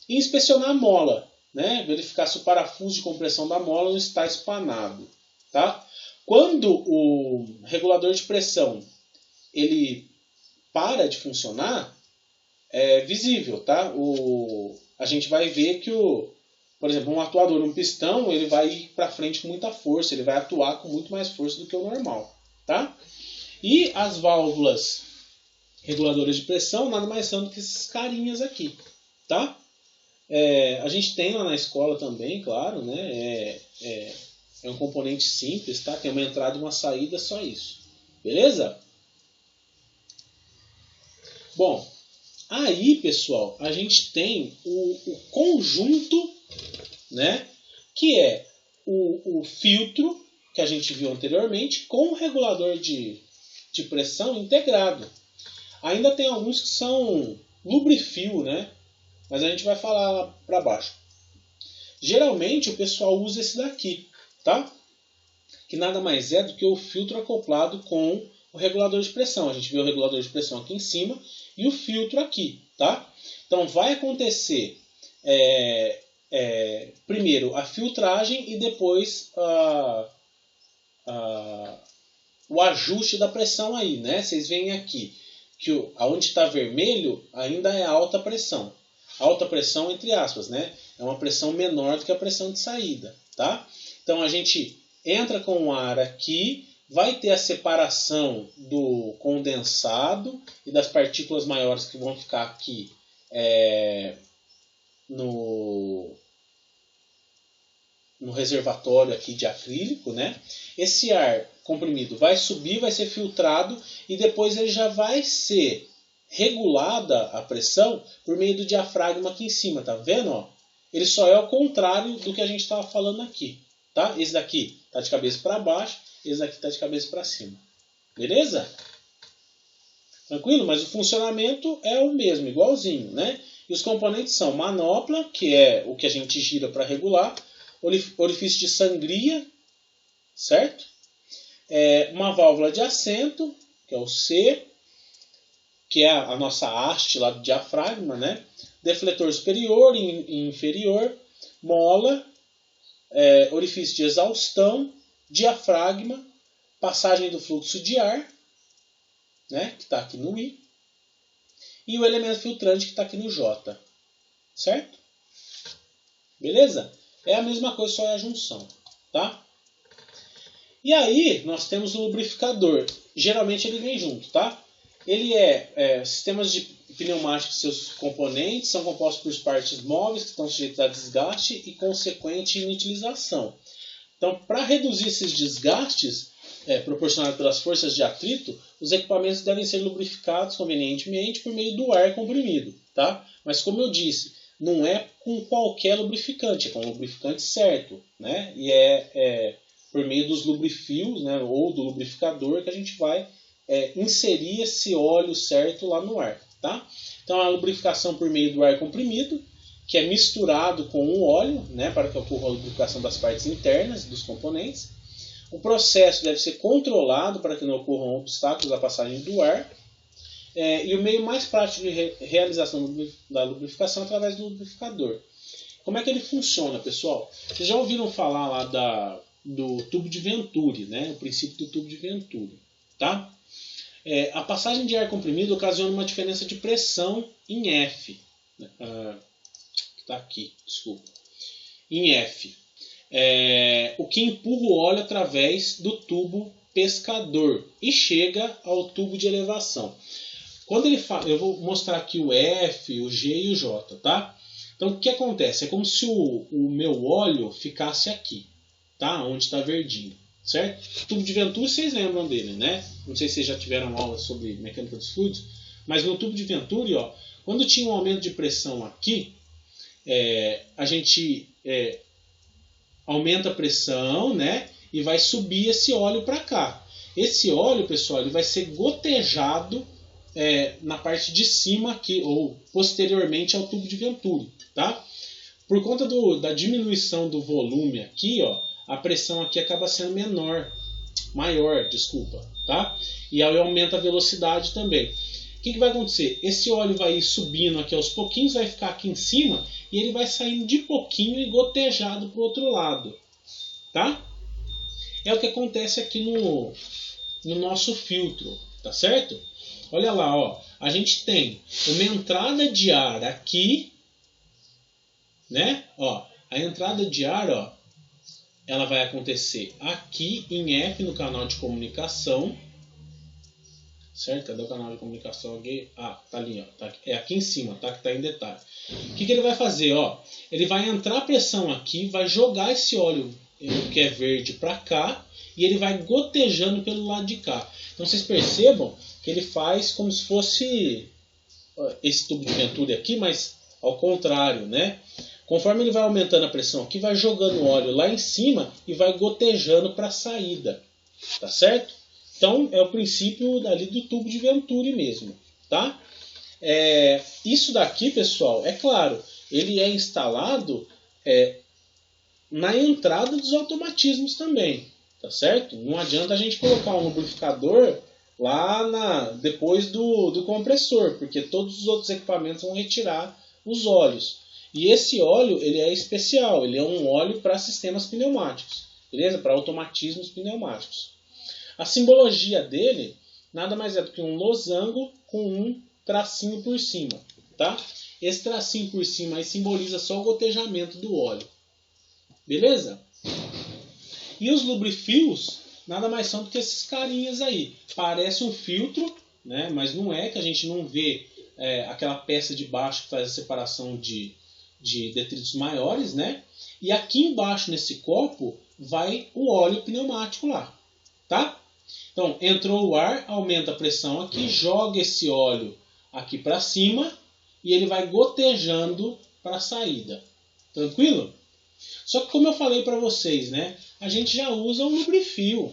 E inspecionar a mola, né? Verificar se o parafuso de compressão da mola não está espanado. Tá? Quando o regulador de pressão ele para de funcionar, é visível, tá? A gente vai ver que, por exemplo, um atuador, um pistão, ele vai ir para frente com muita força, ele vai atuar com muito mais força do que o normal, tá? E as válvulas reguladoras de pressão nada mais são do que esses carinhas aqui, tá? A gente tem lá na escola também, claro, né? É um componente simples, tá? Tem uma entrada e uma saída, só isso. Beleza? Bom, aí, pessoal, a gente tem o conjunto, né? Que é o filtro, que a gente viu anteriormente, com o regulador de pressão integrado. Ainda tem alguns que são lubrifio, né? Mas a gente vai falar para baixo. Geralmente o pessoal usa esse daqui, tá? Que nada mais é do que o filtro acoplado com o regulador de pressão. A gente vê o regulador de pressão aqui em cima e o filtro aqui, tá? Então vai acontecer primeiro a filtragem e depois o ajuste da pressão aí, né? Vocês veem aqui que aonde está vermelho ainda é alta pressão. Alta pressão entre aspas, né? É uma pressão menor do que a pressão de saída, tá? Então a gente entra com o ar aqui, vai ter a separação do condensado e das partículas maiores que vão ficar aqui no reservatório aqui de acrílico, né? Esse ar comprimido vai subir, vai ser filtrado e depois ele já vai ser regulada a pressão por meio do diafragma aqui em cima, tá vendo? Ó? Ele só é ao contrário do que a gente estava falando aqui, tá? Esse daqui está de cabeça para baixo, esse daqui está de cabeça para cima. Beleza? Tranquilo? Mas o funcionamento é o mesmo, igualzinho, né? E os componentes são manopla, que é o que a gente gira para regular, orifício de sangria, certo? Uma válvula de assento, que é o C, que é a nossa haste lá do diafragma, né? Defletor superior e inferior, mola, orifício de exaustão, diafragma, passagem do fluxo de ar, né? Que está aqui no I, e o elemento filtrante que está aqui no J, certo? Beleza? É a mesma coisa, só é a junção, tá? E aí, nós temos o lubrificador. Geralmente ele vem junto, tá? Ele sistemas de pneumáticos e seus componentes são compostos por partes móveis que estão sujeitas a desgaste e consequente inutilização. Então, para reduzir esses desgastes proporcionados pelas forças de atrito, os equipamentos devem ser lubrificados convenientemente por meio do ar comprimido, tá? Mas como eu disse, não é com qualquer lubrificante, é com o lubrificante certo, né? E por meio dos lubrifios, né, ou do lubrificador, que a gente vai inserir esse óleo certo lá no ar, tá? Então a lubrificação por meio do ar comprimido, que é misturado com o óleo, né, para que ocorra a lubrificação das partes internas dos componentes. O processo deve ser controlado para que não ocorram obstáculos à passagem do ar. E o meio mais prático de realização da lubrificação é através do lubrificador. Como é que ele funciona, pessoal? Vocês já ouviram falar lá do tubo de Venturi, né? O princípio do tubo de Venturi, tá? A passagem de ar comprimido ocasiona uma diferença de pressão em F. Está aqui, desculpa. Em F. O que empurra o óleo através do tubo pescador e chega ao tubo de elevação. Quando ele fala, eu vou mostrar aqui o F, o G e o J, tá? Então o que acontece? É como se o meu óleo ficasse aqui, tá? Onde está verdinho, certo? O tubo de Venturi, vocês lembram dele, né? Não sei se vocês já tiveram aula sobre mecânica dos fluidos, mas no tubo de Venturi, ó, quando tinha um aumento de pressão aqui, a gente aumenta a pressão, né? E vai subir esse óleo para cá. Esse óleo, pessoal, ele vai ser gotejado na parte de cima aqui, ou posteriormente ao tubo de Venturi, tá? Por conta da diminuição do volume aqui, ó, a pressão aqui acaba sendo maior, tá? E aí aumenta a velocidade também. O que vai acontecer? Esse óleo vai ir subindo aqui aos pouquinhos, vai ficar aqui em cima e ele vai saindo de pouquinho e gotejado para o outro lado, tá? É o que acontece aqui no nosso filtro, tá certo? Olha lá, ó, a gente tem uma entrada de ar aqui, né? Ó, a entrada de ar, ó, ela vai acontecer aqui em F no canal de comunicação, certo? Cadê o canal de comunicação aqui? Ah, tá ali, ó, tá, aqui em cima, tá? Que tá em detalhe. O que ele vai fazer, ó? Ele vai entrar a pressão aqui, vai jogar esse óleo que é verde para cá e ele vai gotejando pelo lado de cá. Então vocês percebam que ele faz como se fosse esse tubo de Venturi aqui, mas ao contrário, né? Conforme ele vai aumentando a pressão aqui, vai jogando óleo lá em cima e vai gotejando para a saída, tá certo? Então é o princípio ali do tubo de Venturi mesmo, tá? Isso daqui, pessoal, é claro, ele é instalado na entrada dos automatismos também, tá certo? Não adianta a gente colocar um lubrificador lá depois do compressor, porque todos os outros equipamentos vão retirar os óleos. E esse óleo, ele é especial, ele é um óleo para sistemas pneumáticos, beleza? Para automatismos pneumáticos. A simbologia dele nada mais é do que um losango com um tracinho por cima, tá? Esse tracinho por cima aí simboliza só o gotejamento do óleo, beleza? E os lubrifios nada mais são do que esses carinhas aí. Parece um filtro, né? Mas não é, que a gente não vê aquela peça de baixo que faz a separação de detritos maiores, né? E aqui embaixo nesse copo vai o óleo pneumático lá, tá? Então entrou o ar, aumenta a pressão aqui, joga esse óleo aqui para cima e ele vai gotejando para a saída. Tranquilo? Só que como eu falei para vocês, né, a gente já usa o lubrifio.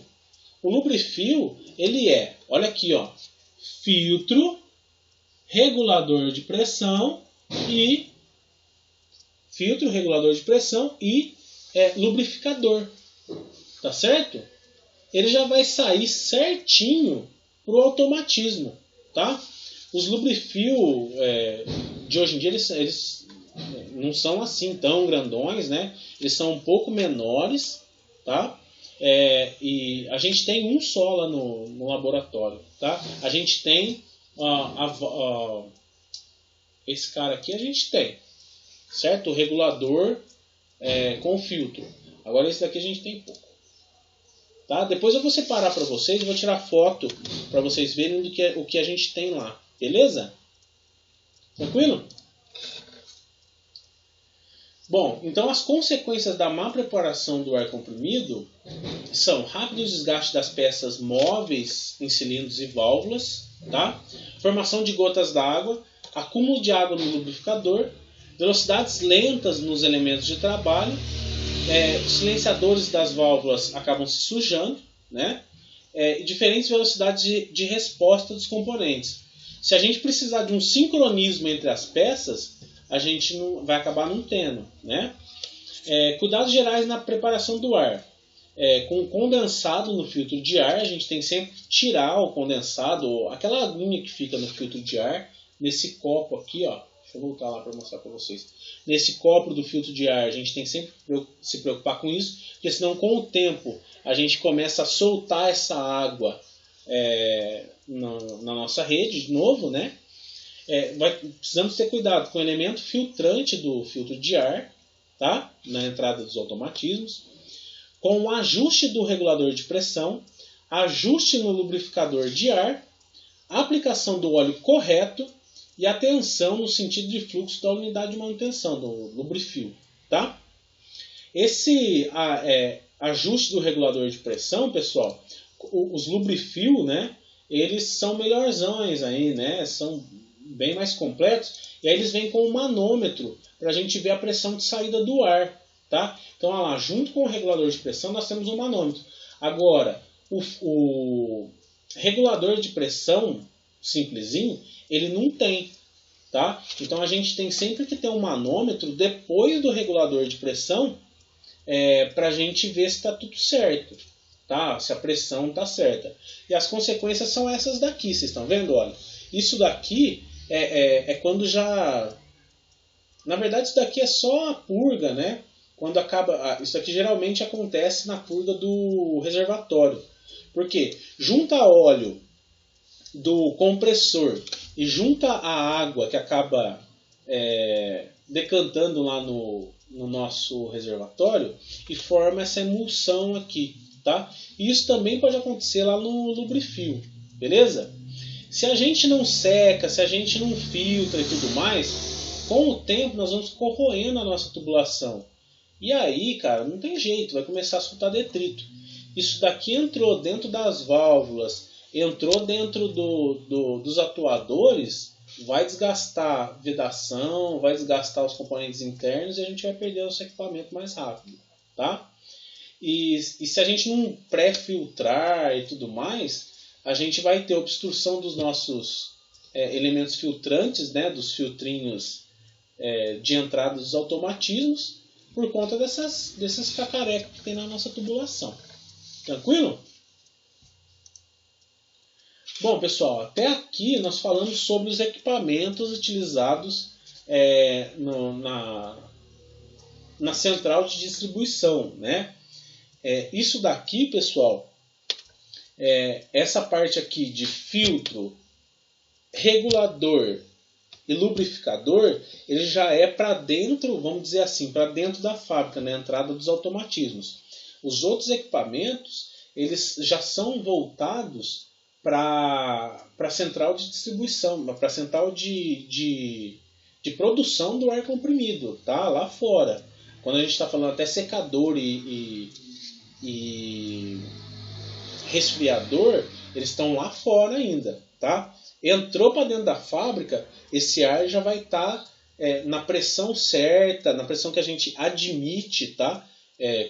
O lubrifio, ele é, olha aqui, ó, filtro, regulador de pressão e lubrificador. Tá certo? Ele já vai sair certinho pro automatismo, tá? Os lubrifio de hoje em dia, eles não são assim tão grandões, né? Eles são um pouco menores, tá? E a gente tem um só lá no laboratório, tá? A gente tem esse cara aqui, a gente tem, certo? O regulador com filtro. Agora esse daqui a gente tem pouco. Tá? Depois eu vou separar para vocês, vou tirar foto para vocês verem o que a gente tem lá. Beleza? Tranquilo? Bom, então as consequências da má preparação do ar comprimido são rápido desgaste das peças móveis em cilindros e válvulas, tá? Formação de gotas d'água, acúmulo de água no lubrificador, velocidades lentas nos elementos de trabalho, os silenciadores das válvulas acabam se sujando, né? E diferentes velocidades de resposta dos componentes. Se a gente precisar de um sincronismo entre as peças, a gente vai acabar não tendo, né? Cuidados gerais na preparação do ar. Com condensado no filtro de ar, a gente tem que sempre tirar o condensado, aquela aguinha que fica no filtro de ar, nesse copo aqui, ó. Deixa eu voltar lá para mostrar para vocês. Nesse copo do filtro de ar, a gente tem que sempre se preocupar com isso, porque senão com o tempo a gente começa a soltar essa água na nossa rede de novo, né? Precisamos ter cuidado com o elemento filtrante do filtro de ar, tá? Na entrada dos automatismos, com o ajuste do regulador de pressão, ajuste no lubrificador de ar, aplicação do óleo correto e atenção no sentido de fluxo da unidade de manutenção, do lubrifio. Tá? Esse ajuste do regulador de pressão, pessoal, os lubrifio, né, eles são melhorzões aí, né, são bem mais completos, e aí eles vêm com um manômetro para a gente ver a pressão de saída do ar. Tá? Então, lá, junto com o regulador de pressão, nós temos um manômetro. Agora, o regulador de pressão simplesinho, ele não tem. Tá? Então, a gente tem sempre que ter um manômetro depois do regulador de pressão para a gente ver se está tudo certo. Tá? Se a pressão está certa. E as consequências são essas daqui, vocês estão vendo? Olha, isso daqui é quando já... Na verdade, isso daqui é só a purga, né? Quando acaba, isso aqui geralmente acontece na purga do reservatório. Porque junta óleo do compressor e junta a água que acaba decantando lá no nosso reservatório e forma essa emulsão aqui. Tá? E isso também pode acontecer lá no lubrifio. Beleza? Se a gente não seca, se a gente não filtra e tudo mais, com o tempo nós vamos corroendo a nossa tubulação. E aí, cara, não tem jeito, vai começar a soltar detrito. Isso daqui entrou dentro das válvulas, entrou dentro dos atuadores, vai desgastar a vedação, vai desgastar os componentes internos e a gente vai perder o nosso equipamento mais rápido. Tá? E se a gente não pré-filtrar e tudo mais, a gente vai ter obstrução dos nossos elementos filtrantes, né, dos filtrinhos de entrada dos automatismos, por conta desses cacarecos que tem na nossa tubulação. Tranquilo? Bom, pessoal, até aqui nós falamos sobre os equipamentos utilizados na central de distribuição, né? Isso daqui, pessoal, essa parte aqui de filtro, regulador e lubrificador, ele já é para dentro, vamos dizer assim, para dentro da fábrica, na entrada dos automatismos. Os outros equipamentos, eles já são voltados para a central de distribuição, para a central de produção do ar comprimido, tá? Lá fora. Quando a gente está falando até secador e resfriador, eles estão lá fora ainda, tá? Entrou para dentro da fábrica, esse ar já vai estar na pressão certa, na pressão que a gente admite, tá?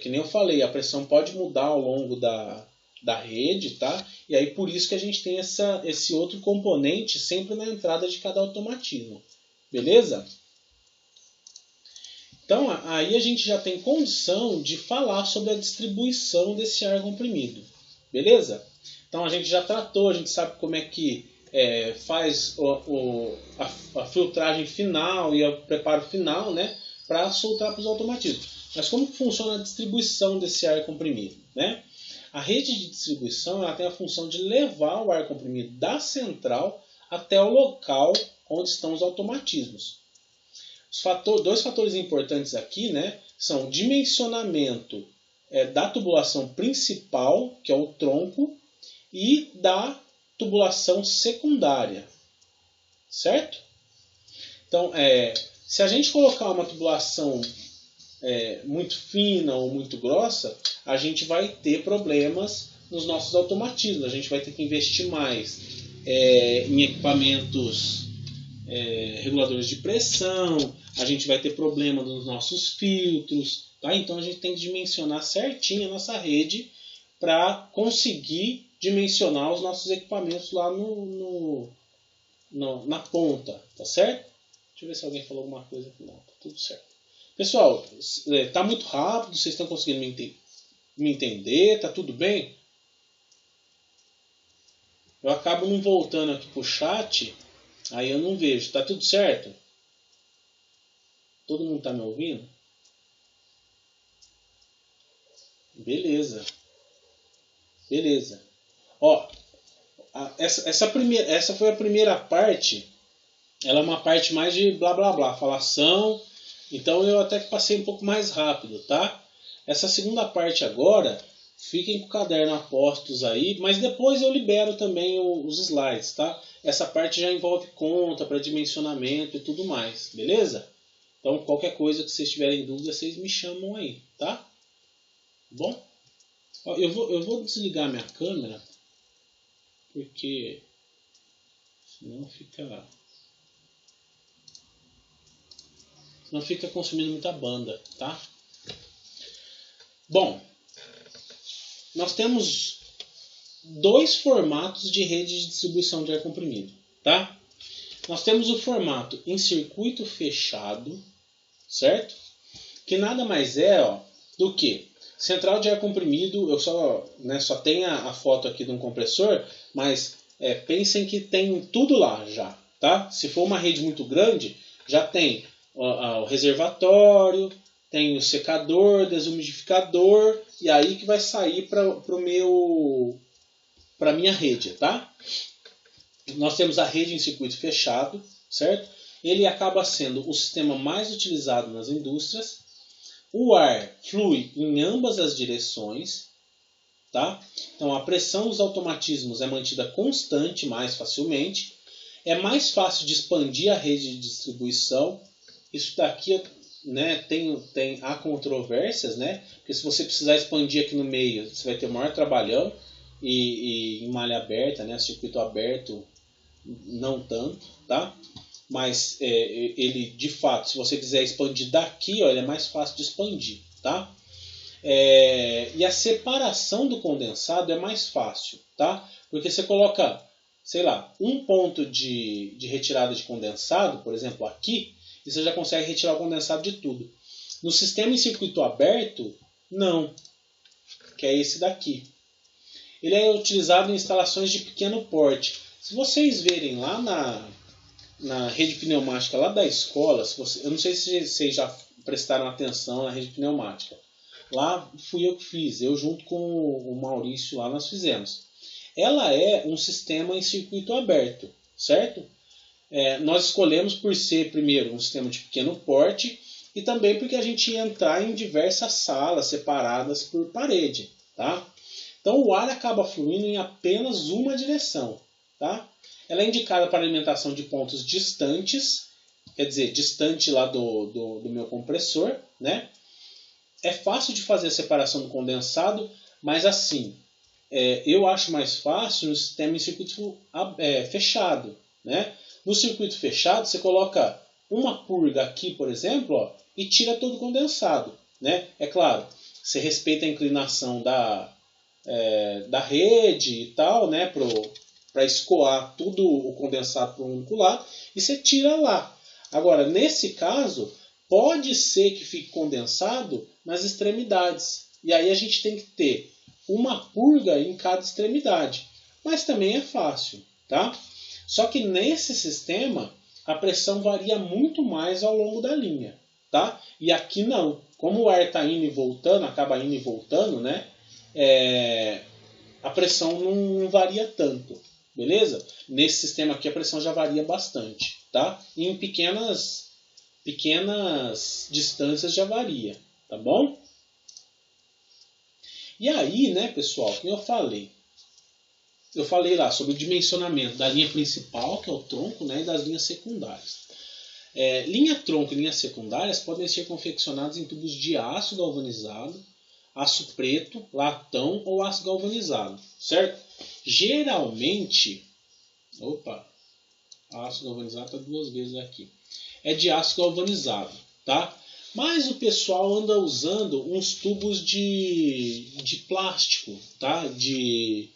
Que nem eu falei, a pressão pode mudar ao longo da rede, tá? E aí por isso que a gente tem esse outro componente sempre na entrada de cada automatismo. Beleza? Então aí a gente já tem condição de falar sobre a distribuição desse ar comprimido. Beleza? Então a gente já tratou, a gente sabe como é que faz a filtragem final e o preparo final, né, para soltar para os automatismos. Mas como que funciona a distribuição desse ar comprimido? Né? A rede de distribuição ela tem a função de levar o ar comprimido da central até o local onde estão os automatismos. Dois fatores importantes aqui, né, são o dimensionamento da tubulação principal, que é o tronco, e da tubulação secundária, certo? Então, se a gente colocar uma tubulação muito fina ou muito grossa, a gente vai ter problemas nos nossos automatismos. A gente vai ter que investir mais em equipamentos reguladores de pressão, a gente vai ter problema nos nossos filtros, tá? Então a gente tem que dimensionar certinho a nossa rede para conseguir dimensionar os nossos equipamentos lá na ponta, tá certo? Deixa eu ver se alguém falou alguma coisa aqui. Não, tá tudo certo. Pessoal, tá muito rápido, vocês estão conseguindo me entender? Tá tudo bem? Eu acabo não voltando aqui pro chat, aí eu não vejo. Tá tudo certo? Todo mundo tá me ouvindo? Beleza. Beleza. Ó, essa foi a primeira parte. Ela é uma parte mais de blá blá blá, falação. Então eu até que passei um pouco mais rápido, tá? Essa segunda parte agora, fiquem com o caderno a postos aí, mas depois eu libero também os slides, tá? Essa parte já envolve conta para dimensionamento e tudo mais, beleza? Então qualquer coisa que vocês tiverem dúvida, vocês me chamam aí, tá? Bom? Ó, eu vou desligar minha câmera, porque senão fica consumindo muita banda, tá? Bom, nós temos dois formatos de rede de distribuição de ar comprimido, tá? Nós temos o formato em circuito fechado, certo? Que nada mais é do que central de ar comprimido. Eu só tenho a foto aqui de um compressor, mas pensem que tem tudo lá já, tá? Se for uma rede muito grande, já tem o reservatório, tem o secador, desumidificador, e aí que vai sair para minha rede, tá? Nós temos a rede em circuito fechado, certo? Ele acaba sendo o sistema mais utilizado nas indústrias. O ar flui em ambas as direções, tá? Então a pressão dos automatismos é mantida constante mais facilmente. É mais fácil de expandir a rede de distribuição. Isso daqui, né, há controvérsias, né? Porque se você precisar expandir aqui no meio, você vai ter o maior trabalhão, e em malha aberta, né, circuito aberto, não tanto, tá? Mas ele, de fato, se você quiser expandir daqui, ele é mais fácil de expandir, tá? E a separação do condensado é mais fácil, tá? Porque você coloca, sei lá, um ponto de retirada de condensado, por exemplo, aqui, e você já consegue retirar o condensado de tudo. No sistema em circuito aberto, não, que é esse daqui. Ele é utilizado em instalações de pequeno porte. Se vocês verem lá na rede pneumática lá da escola, eu não sei se vocês já prestaram atenção na rede pneumática. Lá fui eu que fiz, eu junto com o Maurício lá nós fizemos. Ela é um sistema em circuito aberto, certo? Nós escolhemos por ser, primeiro, um sistema de pequeno porte e também porque a gente ia entrar em diversas salas separadas por parede, tá? Então o ar acaba fluindo em apenas uma direção, tá? Ela é indicada para alimentação de pontos distantes, quer dizer, distante lá do meu compressor, né? É fácil de fazer a separação do condensado, mas assim, eu acho mais fácil no sistema em circuito fechado, né? No circuito fechado, você coloca uma purga aqui, por exemplo, ó, e tira todo o condensado, né? É claro, você respeita a inclinação da rede e tal, né? Para escoar tudo o condensado para um único lado, e você tira lá. Agora, nesse caso, pode ser que fique condensado nas extremidades. E aí a gente tem que ter uma purga em cada extremidade. Mas também é fácil, tá? Só que nesse sistema, a pressão varia muito mais ao longo da linha, tá? E aqui não. Como o ar está indo e voltando, acaba indo e voltando, né? A pressão não varia tanto, beleza? Nesse sistema aqui a pressão já varia bastante, tá? E em pequenas distâncias já varia, tá bom? E aí, né, pessoal, como eu falei lá sobre o dimensionamento da linha principal, que é o tronco, né, e das linhas secundárias. Linha tronco e linhas secundárias podem ser confeccionadas em tubos de aço galvanizado, aço preto, latão ou aço galvanizado, certo? Geralmente, aço galvanizado está 2 vezes aqui. É de aço galvanizado, tá? Mas o pessoal anda usando uns tubos de plástico, tá? De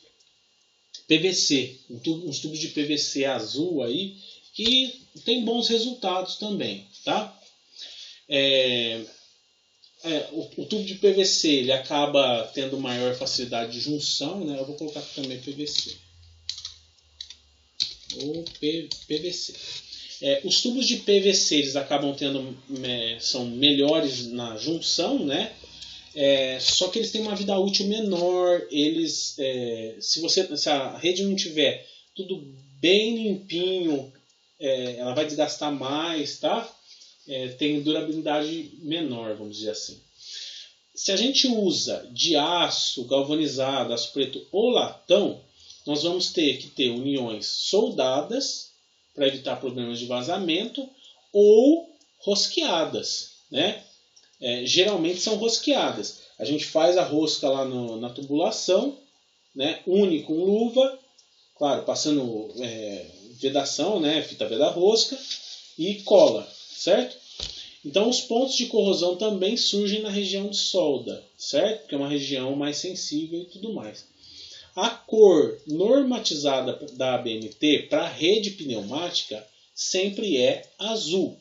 PVC, uns tubos de PVC azul aí, que tem bons resultados também, tá? O tubo de PVC ele acaba tendo maior facilidade de junção, né? Eu vou colocar aqui também PVC. Ou PVC. Os tubos de PVC eles acabam são melhores na junção, né? Só que eles têm uma vida útil menor. Se a rede não tiver tudo bem limpinho, ela vai desgastar mais, tá? Tem durabilidade menor, vamos dizer assim. Se a gente usa de aço galvanizado, aço preto ou latão, nós vamos ter que ter uniões soldadas para evitar problemas de vazamento ou rosqueadas, né? Geralmente são rosqueadas. A gente faz a rosca lá na tubulação, né? Une com luva, claro, passando vedação, né? Fita veda-rosca e cola, certo? Então os pontos de corrosão também surgem na região de solda, certo? Que é uma região mais sensível e tudo mais. A cor normatizada da ABNT para a rede pneumática sempre é azul,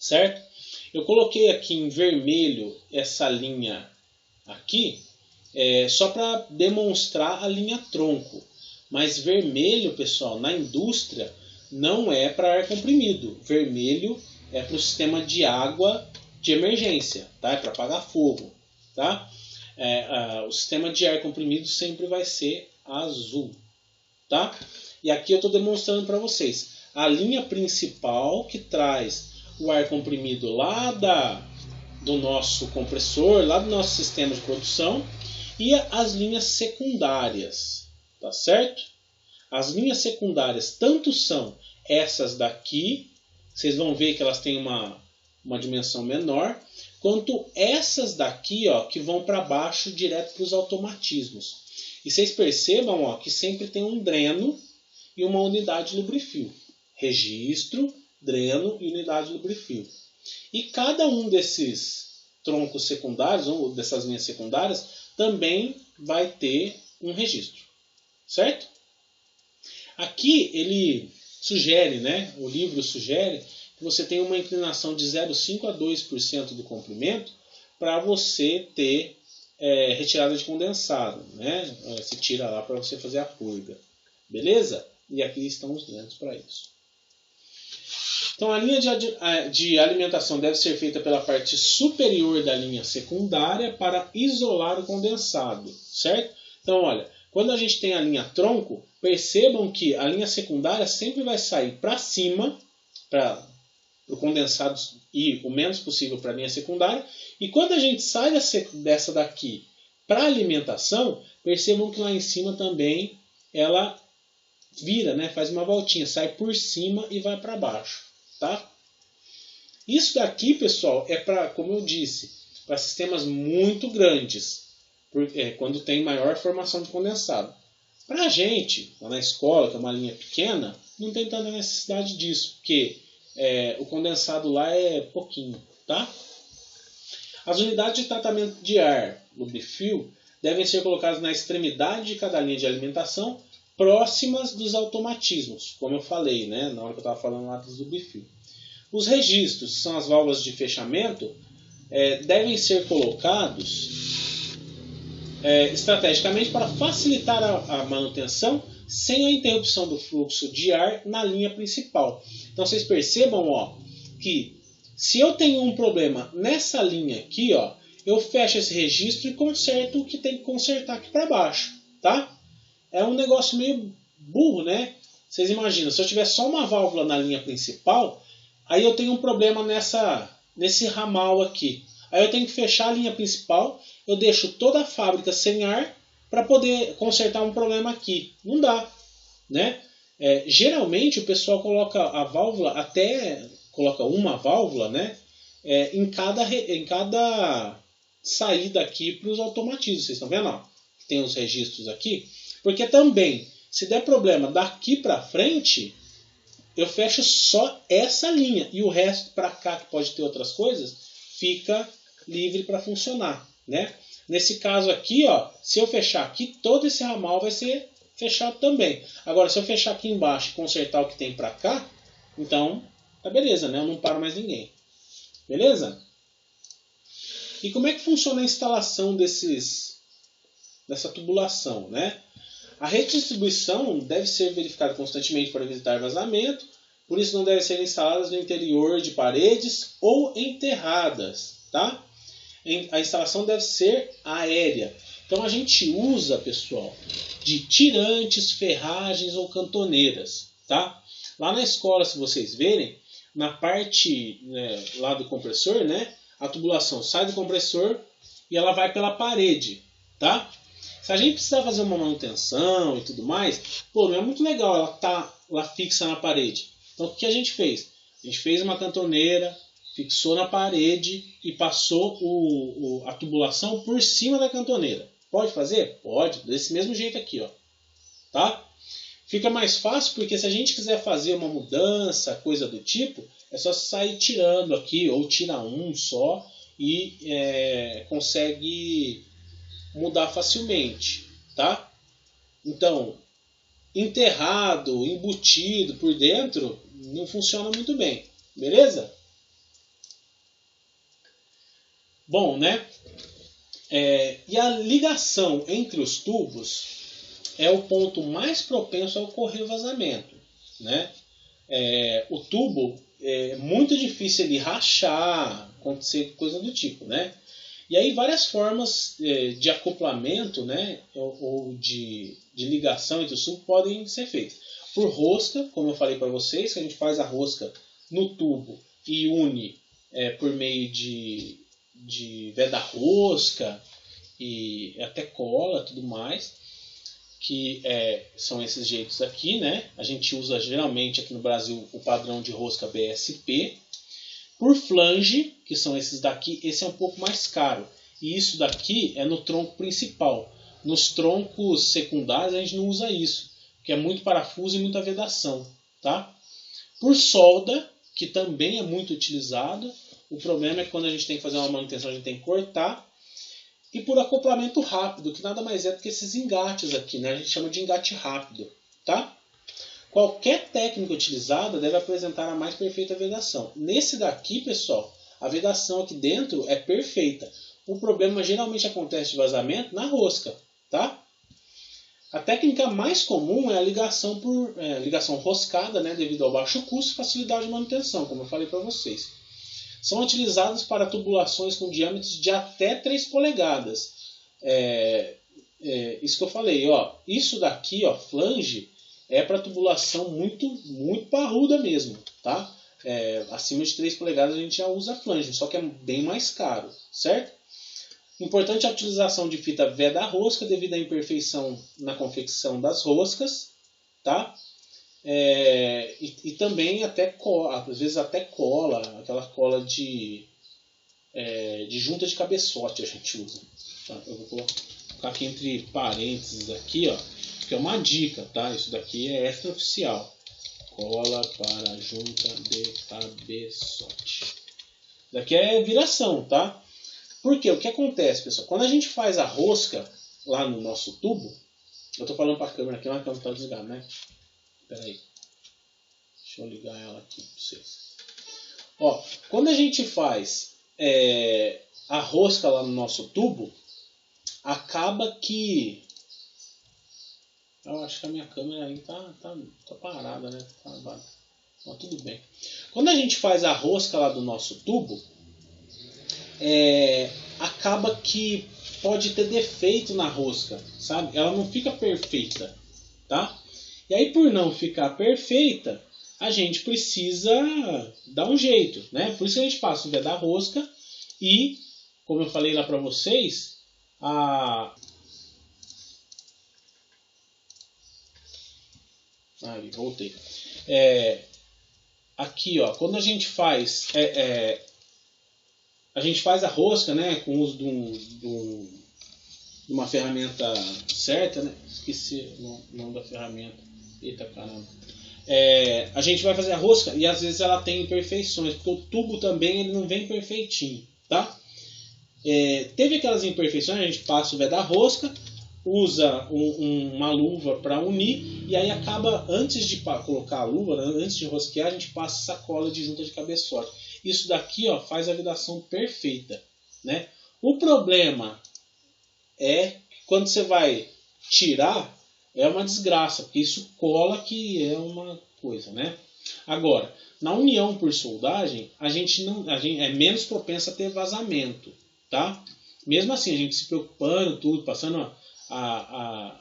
certo? Eu coloquei aqui em vermelho essa linha aqui, só para demonstrar a linha tronco. Mas vermelho, pessoal, na indústria não é para ar comprimido. Vermelho é para o sistema de água de emergência, tá? É para apagar fogo, tá? O sistema de ar comprimido sempre vai ser azul, tá? E aqui eu estou demonstrando para vocês a linha principal que traz o ar comprimido lá do nosso compressor, lá do nosso sistema de produção, e as linhas secundárias, tá certo? As linhas secundárias tanto são essas daqui, vocês vão ver que elas têm uma dimensão menor, quanto essas daqui, ó, que vão para baixo direto para os automatismos. E vocês percebam, ó, que sempre tem um dreno e uma unidade lubrifio. Registro, dreno e unidade lubrifio. E cada um desses troncos secundários, ou dessas linhas secundárias, também vai ter um registro. Certo? Aqui ele sugere, né, o livro sugere que você tem uma inclinação de 0,5 a 2% do comprimento para você ter retirada de condensado, né? Você tira lá para você fazer a purga. Beleza? E aqui estão os drenos para isso. Então a linha de alimentação deve ser feita pela parte superior da linha secundária para isolar o condensado, certo? Então olha, quando a gente tem a linha tronco, percebam que a linha secundária sempre vai sair para cima, para o condensado ir o menos possível para a linha secundária. E quando a gente sai dessa daqui para a alimentação, percebam que lá em cima também ela vira, né? Faz uma voltinha, sai por cima e vai para baixo. Tá? Isso daqui, pessoal, é para, como eu disse, para sistemas muito grandes, quando tem maior formação de condensado. Para a gente, lá na escola, que é uma linha pequena, não tem tanta necessidade disso, porque o condensado lá é pouquinho, tá? As unidades de tratamento de ar, Lubrifill, devem ser colocadas na extremidade de cada linha de alimentação, próximas dos automatismos, como eu falei, né, na hora que eu estava falando lá dos Lubrifill. Os registros, que são as válvulas de fechamento, devem ser colocados estrategicamente para facilitar a manutenção sem a interrupção do fluxo de ar na linha principal. Então vocês percebam, ó, que se eu tenho um problema nessa linha aqui, ó, eu fecho esse registro e conserto o que tem que consertar aqui para baixo, tá? É um negócio meio burro, né? Vocês imaginam, se eu tiver só uma válvula na linha principal, aí eu tenho um problema nesse ramal aqui. Aí eu tenho que fechar a linha principal, eu deixo toda a fábrica sem ar para poder consertar um problema aqui. Não dá, né? Geralmente o pessoal coloca a válvula, coloca uma válvula, né? Em cada saída aqui para os automatismos. Vocês estão vendo? Ó? Tem os registros aqui. Porque também, se der problema daqui para frente, eu fecho só essa linha. E o resto para cá, que pode ter outras coisas, fica livre para funcionar, né? Nesse caso aqui, ó, se eu fechar aqui, todo esse ramal vai ser fechado também. Agora, se eu fechar aqui embaixo e consertar o que tem para cá, então, tá beleza, né? Eu não paro mais ninguém. Beleza? E como é que funciona a instalação dessa tubulação, né? A rede de distribuição deve ser verificada constantemente para evitar vazamento, por isso não devem ser instaladas no interior de paredes ou enterradas, tá? A instalação deve ser aérea. Então a gente usa, pessoal, de tirantes, ferragens ou cantoneiras, tá? Lá na escola, se vocês verem, na parte lá do compressor, né, a tubulação sai do compressor e ela vai pela parede, tá? Se a gente precisar fazer uma manutenção e tudo mais, pô, não é muito legal ela tá lá fixa na parede. Então o que a gente fez? A gente fez uma cantoneira, fixou na parede e passou a tubulação por cima da cantoneira. Pode fazer? Pode, desse mesmo jeito aqui, ó. Tá? Fica mais fácil porque se a gente quiser fazer uma mudança, coisa do tipo, é só sair tirando aqui, ou tira um só e consegue mudar facilmente, tá? Então, enterrado, embutido por dentro, não funciona muito bem, beleza? Bom, né? E a ligação entre os tubos é o ponto mais propenso a ocorrer vazamento, né? O tubo é muito difícil ele rachar, acontecer coisa do tipo, né? E aí várias formas de acoplamento, né, ou de ligação entre os tubos podem ser feitas. Por rosca, como eu falei para vocês, que a gente faz a rosca no tubo e une por meio de veda-rosca e até cola, tudo mais, que são esses jeitos aqui, né? A gente usa geralmente aqui no Brasil o padrão de rosca BSP. Por flange, que são esses daqui, esse é um pouco mais caro. E isso daqui é no tronco principal. Nos troncos secundários a gente não usa isso, porque é muito parafuso e muita vedação, tá? Por solda, que também é muito utilizado. O problema é que quando a gente tem que fazer uma manutenção, a gente tem que cortar. E por acoplamento rápido, que nada mais é do que esses engates aqui, né? A gente chama de engate rápido, tá? Qualquer técnica utilizada deve apresentar a mais perfeita vedação. Nesse daqui, pessoal, a vedação aqui dentro é perfeita. O problema geralmente acontece de vazamento na rosca, tá? A técnica mais comum é a ligação ligação roscada, né? Devido ao baixo custo e facilidade de manutenção, como eu falei para vocês. São utilizados para tubulações com diâmetros de até 3 polegadas. Isso que eu falei, ó. Isso daqui, ó, flange, é para tubulação muito, muito parruda mesmo, tá? Acima de 3 polegadas a gente já usa flange, só que é bem mais caro, certo? Importante a utilização de fita veda-rosca devido à imperfeição na confecção das roscas, tá? E também até cola, às vezes até cola, aquela cola de junta de cabeçote a gente usa. Tá? Eu vou colocar aqui entre parênteses aqui, ó, que é uma dica, tá? Isso daqui é extraoficial. cola para a junta de cabeçote. Daqui é viração, tá? Porque o que acontece, pessoal? Quando a gente faz a rosca lá no nosso tubo, eu tô falando para a câmera aqui, mas a câmera tá desligada, né? Espera aí. Deixa eu ligar ela aqui para vocês. Ó, quando a gente faz a rosca lá no nosso tubo, acaba que... Eu acho que a minha câmera aí tá parada, né? Tá travada. Mas tudo bem. Quando a gente faz a rosca lá do nosso tubo, acaba que pode ter defeito na rosca, sabe? Ela não fica perfeita, tá? E aí, por não ficar perfeita, a gente precisa dar um jeito, né? Por isso que a gente passa o pé da rosca e, como eu falei lá para vocês, voltei. Aqui, ó, quando a gente faz a rosca, né, com o uso de uma ferramenta certa, né? Esqueci o nome da ferramenta. Eita caramba. A gente vai fazer a rosca e às vezes ela tem imperfeições, porque o tubo também ele não vem perfeitinho, tá? Teve aquelas imperfeições, a gente passa o pé da rosca, usa uma luva para unir e aí acaba, antes de colocar a luva, né, antes de rosquear, a gente passa sacola de junta de cabeçote. Isso daqui, ó, faz a vidação perfeita, né? O problema é que quando você vai tirar, é uma desgraça, porque isso cola, que é uma coisa, né? Agora, na união por soldagem, a gente é menos propensa a ter vazamento, tá? Mesmo assim, a gente se preocupando, tudo, passando a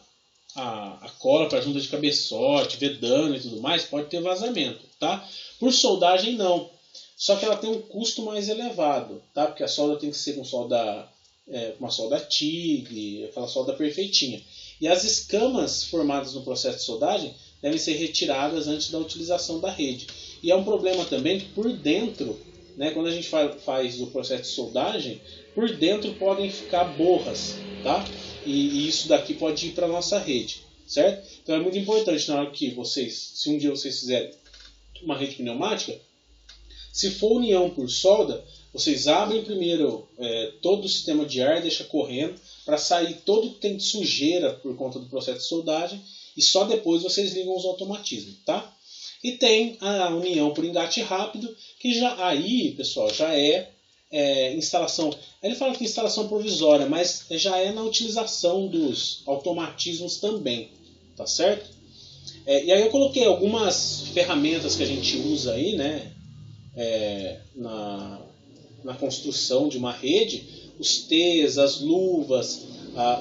cola para a junta de cabeçote, vedando e tudo mais, pode ter vazamento, tá? Por soldagem, não. Só que ela tem um custo mais elevado, tá? Porque a solda tem que ser uma solda TIG, aquela solda perfeitinha. E as escamas formadas no processo de soldagem devem ser retiradas antes da utilização da rede. E é um problema também que por dentro, né, quando a gente faz o processo de soldagem, por dentro podem ficar borras, tá? E isso daqui pode ir para a nossa rede, certo? Então é muito importante na hora que se um dia vocês fizerem uma rede pneumática, se for união por solda, vocês abrem primeiro todo o sistema de ar, deixa correndo, para sair todo o que tem de sujeira por conta do processo de soldagem, e só depois vocês ligam os automatismos, tá? E tem a união por engate rápido, que pessoal, já é instalação. Ele fala que é instalação provisória, mas já é na utilização dos automatismos também, tá certo? E aí eu coloquei algumas ferramentas que a gente usa aí, né, na construção de uma rede, os T's, as luvas,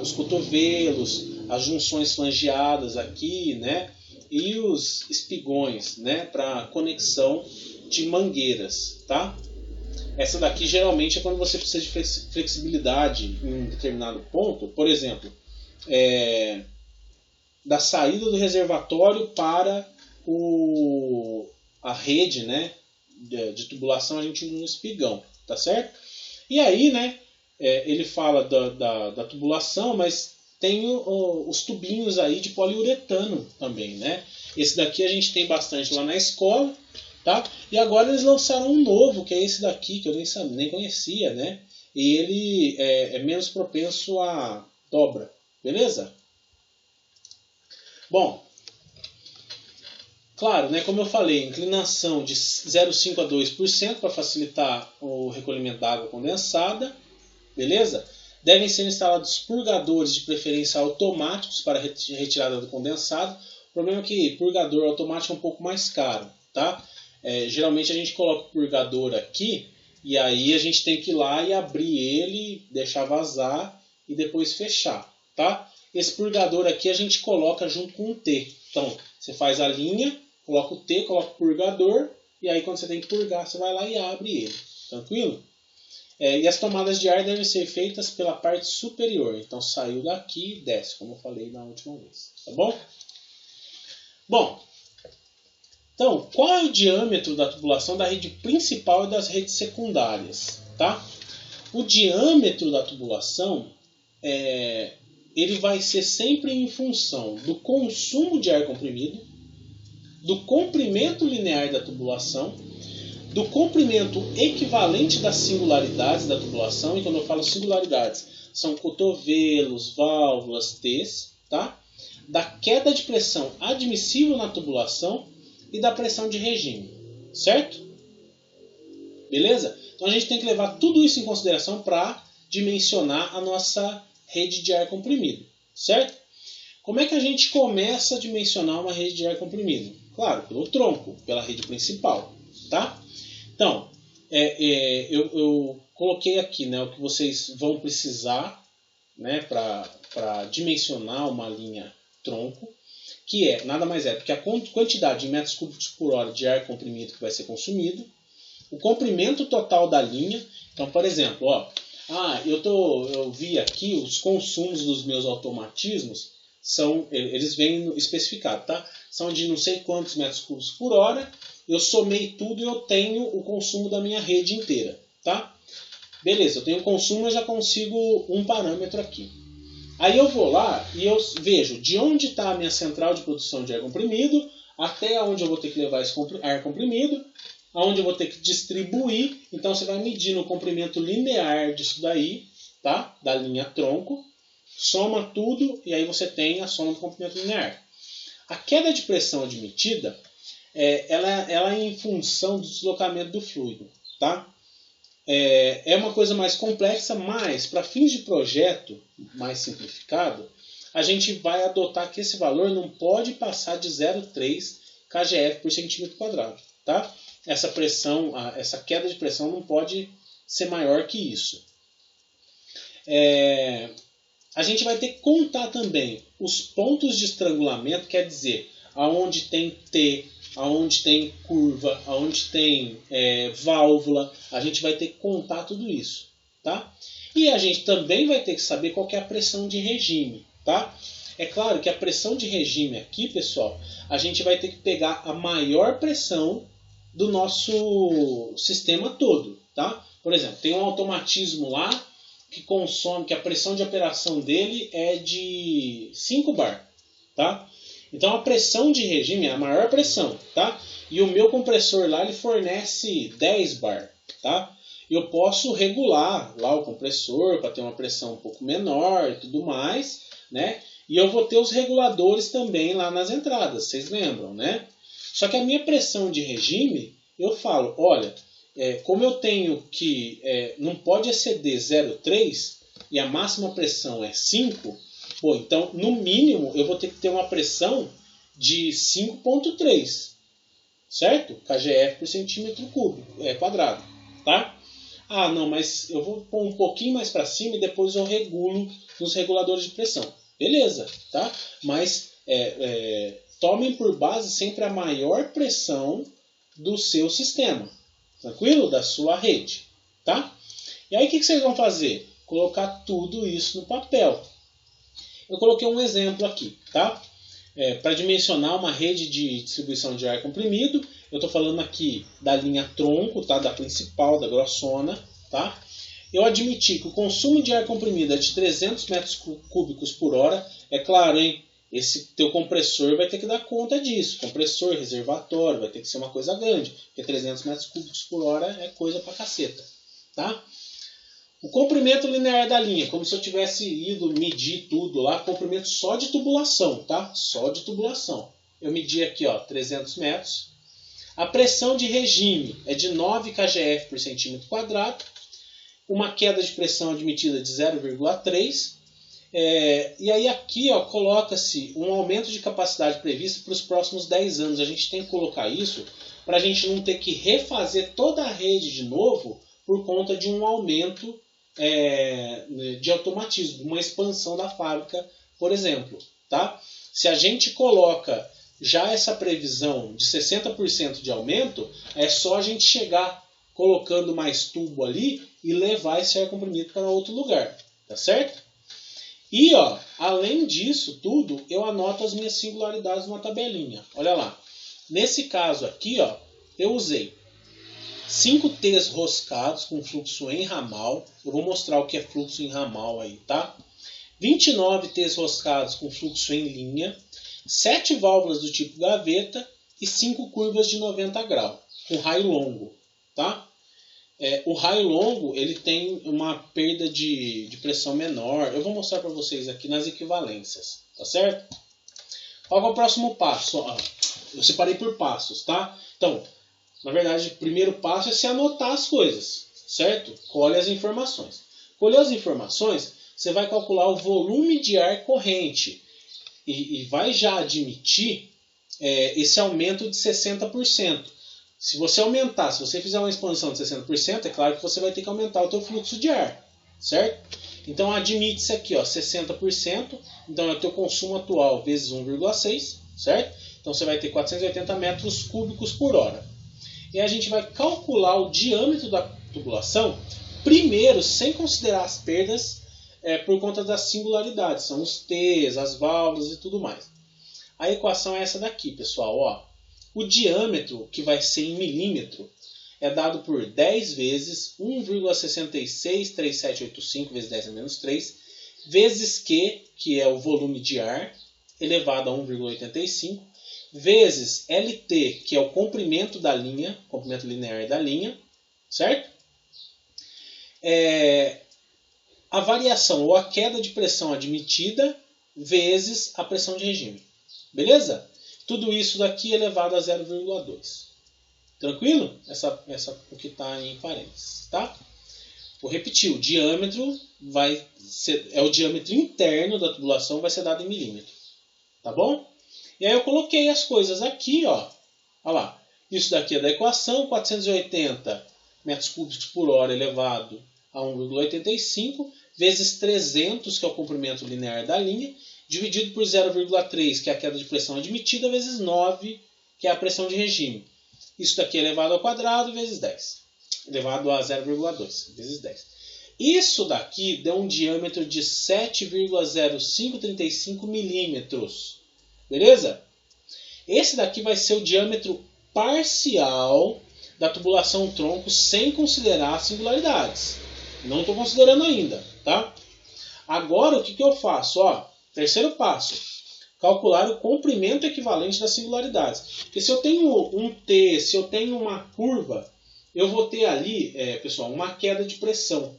os cotovelos, as junções flangeadas aqui, né, e os espigões, né, para conexão de mangueiras, tá? Essa daqui geralmente é quando você precisa de flexibilidade em um determinado ponto, por exemplo, da saída do reservatório para a rede, né, de tubulação, a gente usa um espigão, tá certo? E aí, né, ele fala da tubulação, mas tem os tubinhos aí de poliuretano também, né? Esse daqui a gente tem bastante lá na escola, tá? E agora eles lançaram um novo, que é esse daqui, que eu nem conhecia, né? E ele é menos propenso a dobra, beleza? Bom, claro, né, como eu falei, inclinação de 0,5 a 2% para facilitar o recolhimento da água condensada, beleza? Devem ser instalados purgadores de preferência automáticos para retirada do condensado. O problema é que purgador automático é um pouco mais caro, tá? Geralmente a gente coloca o purgador aqui e aí a gente tem que ir lá e abrir ele, deixar vazar e depois fechar, tá? Esse purgador aqui a gente coloca junto com o T. Então, você faz a linha, coloca o T, coloca o purgador, e aí quando você tem que purgar, você vai lá e abre ele. Tranquilo? E as tomadas de ar devem ser feitas pela parte superior. Então, saiu daqui e desce, como eu falei na última vez. Tá bom? Bom, então, qual é o diâmetro da tubulação da rede principal e das redes secundárias? Tá? O diâmetro da tubulação ele vai ser sempre em função do consumo de ar comprimido, do comprimento linear da tubulação, do comprimento equivalente das singularidades da tubulação, e quando eu falo singularidades, são cotovelos, válvulas, T's, tá? Da queda de pressão admissível na tubulação e da pressão de regime, certo? Beleza? Então a gente tem que levar tudo isso em consideração para dimensionar a nossa rede de ar comprimido, certo? Como é que a gente começa a dimensionar uma rede de ar comprimido? Claro, pelo tronco, pela rede principal, tá? Então, eu coloquei aqui, né, o que vocês vão precisar, né, para dimensionar uma linha tronco, que nada mais é do que a quantidade de metros cúbicos por hora de ar comprimido que vai ser consumido, o comprimento total da linha. Então, por exemplo, eu vi aqui os consumos dos meus automatismos, eles vêm especificados, tá? São de não sei quantos metros cúbicos por hora, eu somei tudo e eu tenho o consumo da minha rede inteira, tá? Beleza, eu tenho o consumo, eu já consigo um parâmetro aqui. Aí eu vou lá e eu vejo de onde está a minha central de produção de ar comprimido, até onde eu vou ter que levar esse ar comprimido, aonde eu vou ter que distribuir. Então você vai medir no comprimento linear disso daí, tá? Da linha tronco, soma tudo e aí você tem a soma do comprimento linear. A queda de pressão admitida, ela é em função do deslocamento do fluido, tá? É uma coisa mais complexa, mas para fins de projeto mais simplificado, a gente vai adotar que esse valor não pode passar de 0,3 kgf por centímetro quadrado, tá? Essa pressão, essa queda de pressão não pode ser maior que isso. A gente vai ter que contar também os pontos de estrangulamento, quer dizer, aonde tem T, aonde tem curva, aonde tem válvula, a gente vai ter que contar tudo isso, tá? E a gente também vai ter que saber qual que é a pressão de regime, tá? É claro que a pressão de regime aqui, pessoal, a gente vai ter que pegar a maior pressão do nosso sistema todo, tá? Por exemplo, tem um automatismo lá que a pressão de operação dele é de 5 bar, tá? Então a pressão de regime é a maior pressão, tá? E o meu compressor lá ele fornece 10 bar, tá? Eu posso regular lá o compressor para ter uma pressão um pouco menor e tudo mais, né? E eu vou ter os reguladores também lá nas entradas, vocês lembram, né? Só que a minha pressão de regime, eu falo, olha, como eu tenho que não pode exceder 0,3 e a máxima pressão é 5, então no mínimo eu vou ter que ter uma pressão de 5,3, certo? kgf por centímetro quadrado, tá? Ah, não, mas eu vou pôr um pouquinho mais para cima e depois eu regulo nos reguladores de pressão. Beleza, tá? Mas tomem por base sempre a maior pressão do seu sistema, tranquilo? Da sua rede, tá? E aí o que vocês vão fazer? Colocar tudo isso no papel. Eu coloquei um exemplo aqui, tá? Para dimensionar uma rede de distribuição de ar comprimido, eu estou falando aqui da linha tronco, tá? Da principal, da grossona, tá? Eu admiti que o consumo de ar comprimido é de 300 metros cúbicos por hora. É claro, hein? Esse teu compressor vai ter que dar conta disso. Compressor, reservatório, vai ter que ser uma coisa grande. Porque 300 metros cúbicos por hora é coisa pra caceta. Tá? O comprimento linear da linha, como se eu tivesse ido medir tudo lá. Comprimento só de tubulação, tá? Só de tubulação. Eu medi aqui, ó, 300 metros. A pressão de regime é de 9 kgf por centímetro quadrado. Uma queda de pressão admitida de 0,3. E aí aqui coloca-se um aumento de capacidade previsto para os próximos 10 anos. A gente tem que colocar isso para a gente não ter que refazer toda a rede de novo por conta de um aumento de automatismo, uma expansão da fábrica, por exemplo. Tá? Se a gente coloca já essa previsão de 60% de aumento, é só a gente chegar colocando mais tubo ali e levar esse ar comprimido para outro lugar. Tá certo? E, além disso tudo, eu anoto as minhas singularidades numa tabelinha. Olha lá. Nesse caso aqui, eu usei 5 T's roscados com fluxo em ramal. Eu vou mostrar o que é fluxo em ramal aí, tá? 29 T's roscados com fluxo em linha. 7 válvulas do tipo gaveta e 5 curvas de 90 graus, com raio longo. Tá? O raio longo ele tem uma perda de pressão menor. Eu vou mostrar para vocês aqui nas equivalências. Tá certo? Qual é o próximo passo? Eu separei por passos. Tá? Então, na verdade, o primeiro passo é se anotar as coisas. Certo? Colhe as informações. Colheu as informações, você vai calcular o volume de ar corrente. E vai já admitir esse aumento de 60%. Se você aumentar, se você fizer uma expansão de 60%, é claro que você vai ter que aumentar o teu fluxo de ar, certo? Então admite-se aqui, ó, 60%, então é o teu consumo atual vezes 1,6, certo? Então você vai ter 480 metros cúbicos por hora. E a gente vai calcular o diâmetro da tubulação, primeiro, sem considerar as perdas por conta das singularidades, são os T's, as válvulas e tudo mais. A equação é essa daqui, pessoal. Ó. O diâmetro, que vai ser em milímetro, é dado por 10 vezes 1,663785 vezes 10 a menos 3, vezes Q, que é o volume de ar, elevado a 1,85, vezes LT, que é o comprimento da linha, comprimento linear da linha, certo? A variação ou a queda de pressão admitida vezes a pressão de regime. Beleza? Tudo isso daqui elevado a 0,2. Tranquilo? Essa o que está em parênteses. Tá? Vou repetir. O diâmetro é o diâmetro interno da tubulação, vai ser dado em milímetro. Tá bom? E aí eu coloquei as coisas aqui. Ó. Olha lá. Isso daqui é da equação. 480 metros cúbicos por hora elevado a 1,85 vezes 300, que é o comprimento linear da linha, dividido por 0,3, que é a queda de pressão admitida, vezes 9, que é a pressão de regime. Isso daqui é elevado ao quadrado, vezes 10. Elevado a 0,2, vezes 10. Isso daqui deu um diâmetro de 7,0535 milímetros. Beleza? Esse daqui vai ser o diâmetro parcial da tubulação tronco, sem considerar singularidades. Não estou considerando ainda, tá? Agora, o que eu faço? Ó, terceiro passo. Calcular o comprimento equivalente das singularidades. Porque se eu tenho um T, se eu tenho uma curva, eu vou ter ali, pessoal, uma queda de pressão.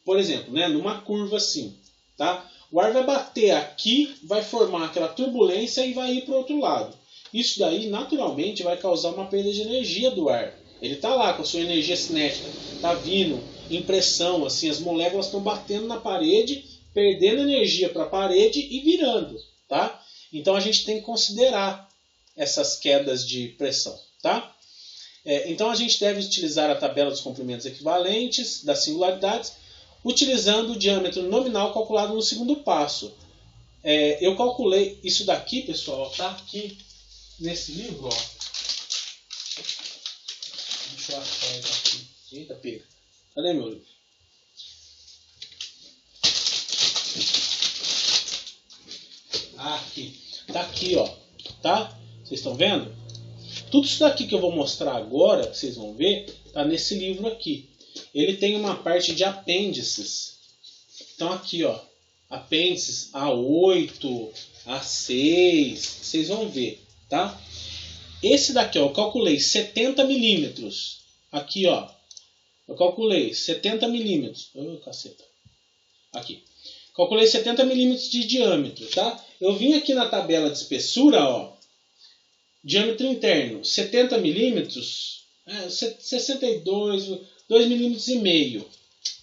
Por exemplo, né, numa curva assim, tá? O ar vai bater aqui, vai formar aquela turbulência e vai ir para o outro lado. Isso daí, naturalmente, vai causar uma perda de energia do ar. Ele está lá com a sua energia cinética, está vindo em pressão, assim, as moléculas estão batendo na parede, perdendo energia para a parede e virando, tá? Então a gente tem que considerar essas quedas de pressão, tá? Então a gente deve utilizar a tabela dos comprimentos equivalentes das singularidades, utilizando o diâmetro nominal calculado no segundo passo. Eu calculei isso daqui, pessoal, tá aqui nesse livro, ó. Deixa eu achar ele aqui. Eita, pega. Cadê meu livro? Aqui. Tá aqui, ó. Tá? Vocês estão vendo? Tudo isso daqui que eu vou mostrar agora, que vocês vão ver, tá nesse livro aqui. Ele tem uma parte de apêndices. Então aqui, ó. Apêndices A8, A6. Vocês vão ver, tá? Esse daqui, ó, eu calculei 70 milímetros. Aqui, ó. Eu calculei 70 milímetros. Oh, caceta. Aqui. Calculei 70 milímetros de diâmetro, tá? Eu vim aqui na tabela de espessura, ó. Diâmetro interno, 70 milímetros. 62, 2 milímetros e meio.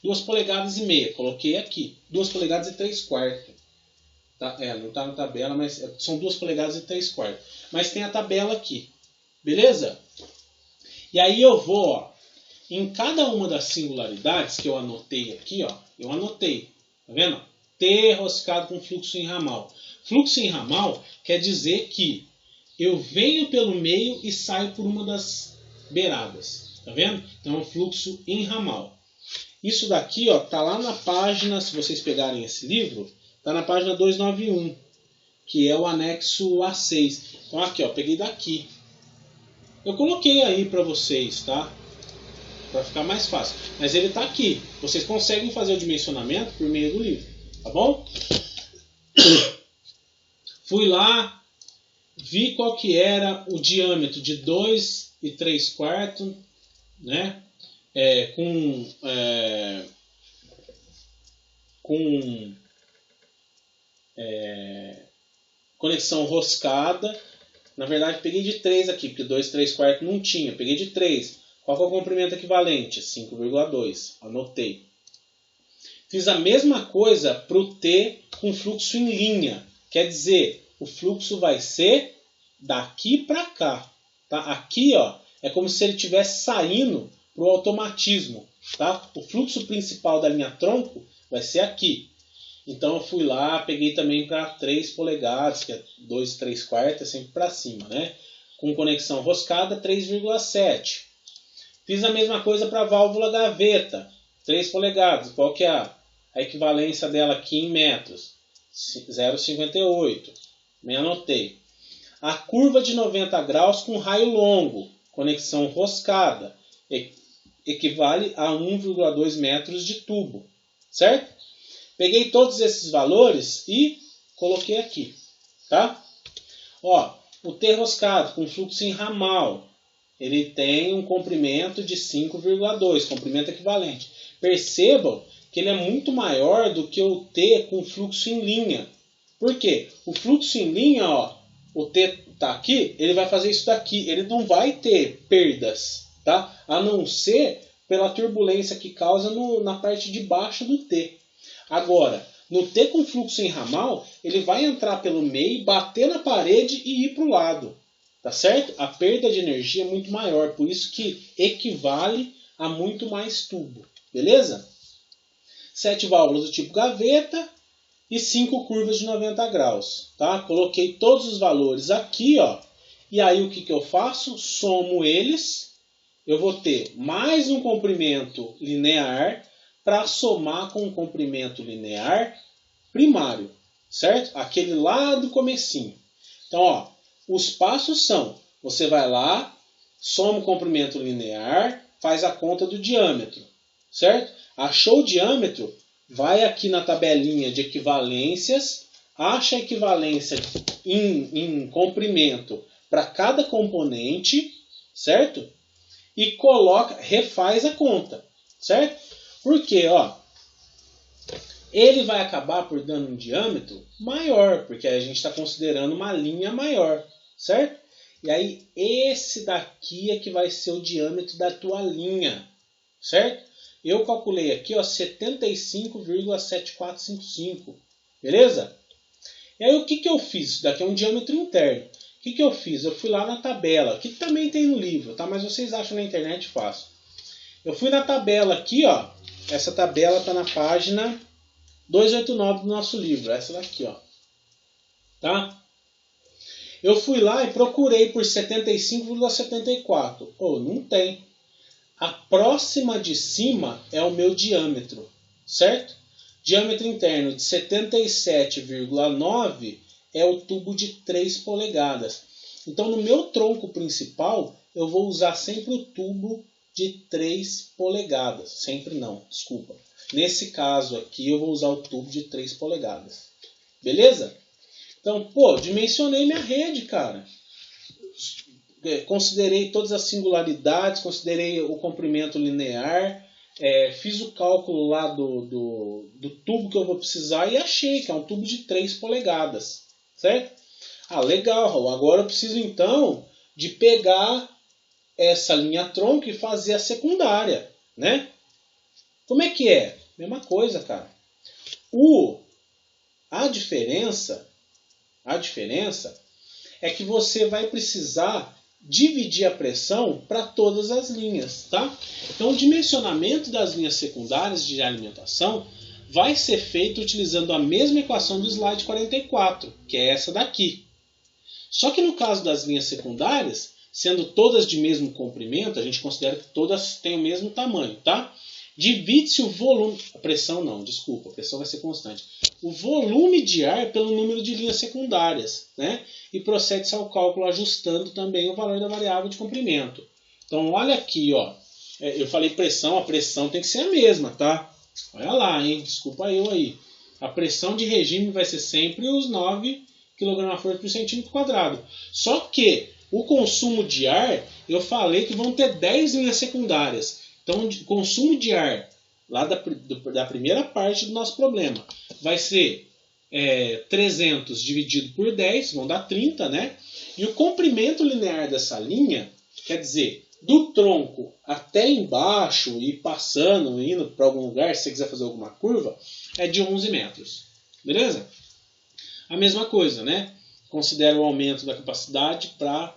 2 polegadas e meia. Coloquei aqui. 2 polegadas e 3 quartos. Tá? Não está na tabela, mas são 2 polegadas e 3 quartos. Mas tem a tabela aqui. Beleza? E aí eu vou, ó, em cada uma das singularidades que eu anotei aqui, ó, eu anotei. Tá vendo? T roscado com fluxo em ramal. Fluxo em ramal quer dizer que eu venho pelo meio e saio por uma das beiradas. Tá vendo? Então é um fluxo em ramal. Isso daqui, ó, tá lá na página, se vocês pegarem esse livro, tá na página 291, que é o anexo A6. Então aqui, ó, peguei daqui. Eu coloquei aí para vocês, tá? Para ficar mais fácil. Mas ele tá aqui. Vocês conseguem fazer o dimensionamento por meio do livro, tá bom? Fui lá, vi qual que era o diâmetro de 2 3/4, né? Com conexão roscada. Na verdade, peguei de 3 aqui, porque 2 3/4 não tinha. Peguei de 3. Qual que é o comprimento equivalente? 5,2. Anotei. Fiz a mesma coisa para o T com fluxo em linha. Quer dizer, o fluxo vai ser daqui para cá. Tá? Aqui ó, é como se ele estivesse saindo para o automatismo. Tá? O fluxo principal da linha tronco vai ser aqui. Então eu fui lá, peguei também para 3 polegadas, que é 2 3/4, é sempre para cima, né? Com conexão roscada, 3,7. Fiz a mesma coisa para a válvula gaveta, 3 polegadas. Qual que é a equivalência dela aqui em metros? 0,58. Me anotei. A curva de 90 graus com raio longo, conexão roscada, equivale a 1,2 metros de tubo, certo? Peguei todos esses valores e coloquei aqui, tá? Ó, o T roscado com fluxo em ramal, ele tem um comprimento de 5,2, comprimento equivalente. Percebam que ele é muito maior do que o T com fluxo em linha. Por quê? O fluxo em linha, ó, o T está aqui, ele vai fazer isso daqui, ele não vai ter perdas, tá? A não ser pela turbulência que causa na parte de baixo do T. Agora, no T com fluxo em ramal, ele vai entrar pelo meio, bater na parede e ir para o lado. Tá certo? A perda de energia é muito maior, por isso que equivale a muito mais tubo. Beleza? 7 válvulas do tipo gaveta e 5 curvas de 90 graus. Tá? Coloquei todos os valores aqui, ó. E aí o que eu faço? Somo eles. Eu vou ter mais um comprimento linear para somar com o comprimento linear primário, certo? Aquele lá do comecinho. Então, ó, os passos são, você vai lá, soma o comprimento linear, faz a conta do diâmetro, certo? Achou o diâmetro, vai aqui na tabelinha de equivalências, acha a equivalência em comprimento para cada componente, certo? E coloca, refaz a conta, certo? Porque, ó, ele vai acabar por dando um diâmetro maior, porque a gente está considerando uma linha maior, certo? E aí, esse daqui é que vai ser o diâmetro da tua linha, certo? Eu calculei aqui, ó, 75,7455, beleza? E aí, o que eu fiz? Isso daqui é um diâmetro interno. O que eu fiz? Eu fui lá na tabela, que também tem no livro, tá? Mas vocês acham na internet fácil. Eu fui na tabela aqui, ó. Essa tabela está na página 289 do nosso livro. Essa daqui, ó. Tá? Eu fui lá e procurei por 75,74. Pô, não tem. A próxima de cima é o meu diâmetro. Certo? Diâmetro interno de 77,9 é o tubo de 3 polegadas. Então, no meu tronco principal, eu vou usar sempre o tubo de 3 polegadas. Sempre não, desculpa. Nesse caso aqui eu vou usar o tubo de 3 polegadas. Beleza? Então, pô, dimensionei minha rede, cara. Considerei todas as singularidades, considerei o comprimento linear, fiz o cálculo lá do tubo que eu vou precisar e achei que é um tubo de 3 polegadas. Certo? Ah, legal, Raul. Agora eu preciso então de pegar essa linha tronco e fazer a secundária, né? Como é que é? Mesma coisa, cara. A diferença é que você vai precisar dividir a pressão para todas as linhas, tá? Então, o dimensionamento das linhas secundárias de alimentação vai ser feito utilizando a mesma equação do slide 44, que é essa daqui. Só que no caso das linhas secundárias, sendo todas de mesmo comprimento, a gente considera que todas têm o mesmo tamanho, tá? Divide-se o volume... A pressão não, desculpa, a pressão vai ser constante. O volume de ar pelo número de linhas secundárias, né? E procede-se ao cálculo ajustando também o valor da variável de comprimento. Então, olha aqui, ó. Eu falei pressão, a pressão tem que ser a mesma, tá? Olha lá, hein? Desculpa eu aí. A pressão de regime vai ser sempre os 9 kgf por centímetro quadrado. Só que o consumo de ar, eu falei que vão ter 10 linhas secundárias. Então, o consumo de ar, lá da primeira parte do nosso problema, vai ser 300 dividido por 10, vão dar 30, né? E o comprimento linear dessa linha, quer dizer, do tronco até embaixo e passando, indo para algum lugar, se você quiser fazer alguma curva, é de 11 metros. Beleza? A mesma coisa, né? Considera o aumento da capacidade para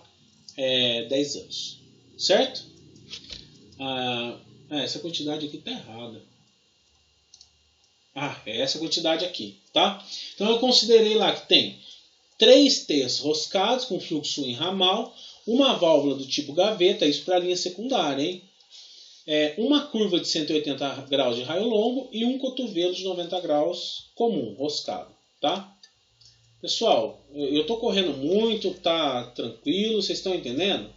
10 anos. Certo? Essa quantidade aqui está errada. É essa quantidade aqui, tá? Então eu considerei lá que tem 3 T's roscados com fluxo em ramal, uma válvula do tipo gaveta, isso para a linha secundária, hein? Uma curva de 180 graus de raio longo e um cotovelo de 90 graus comum, roscado, tá? Pessoal, eu estou correndo muito, tá tranquilo, vocês estão entendendo?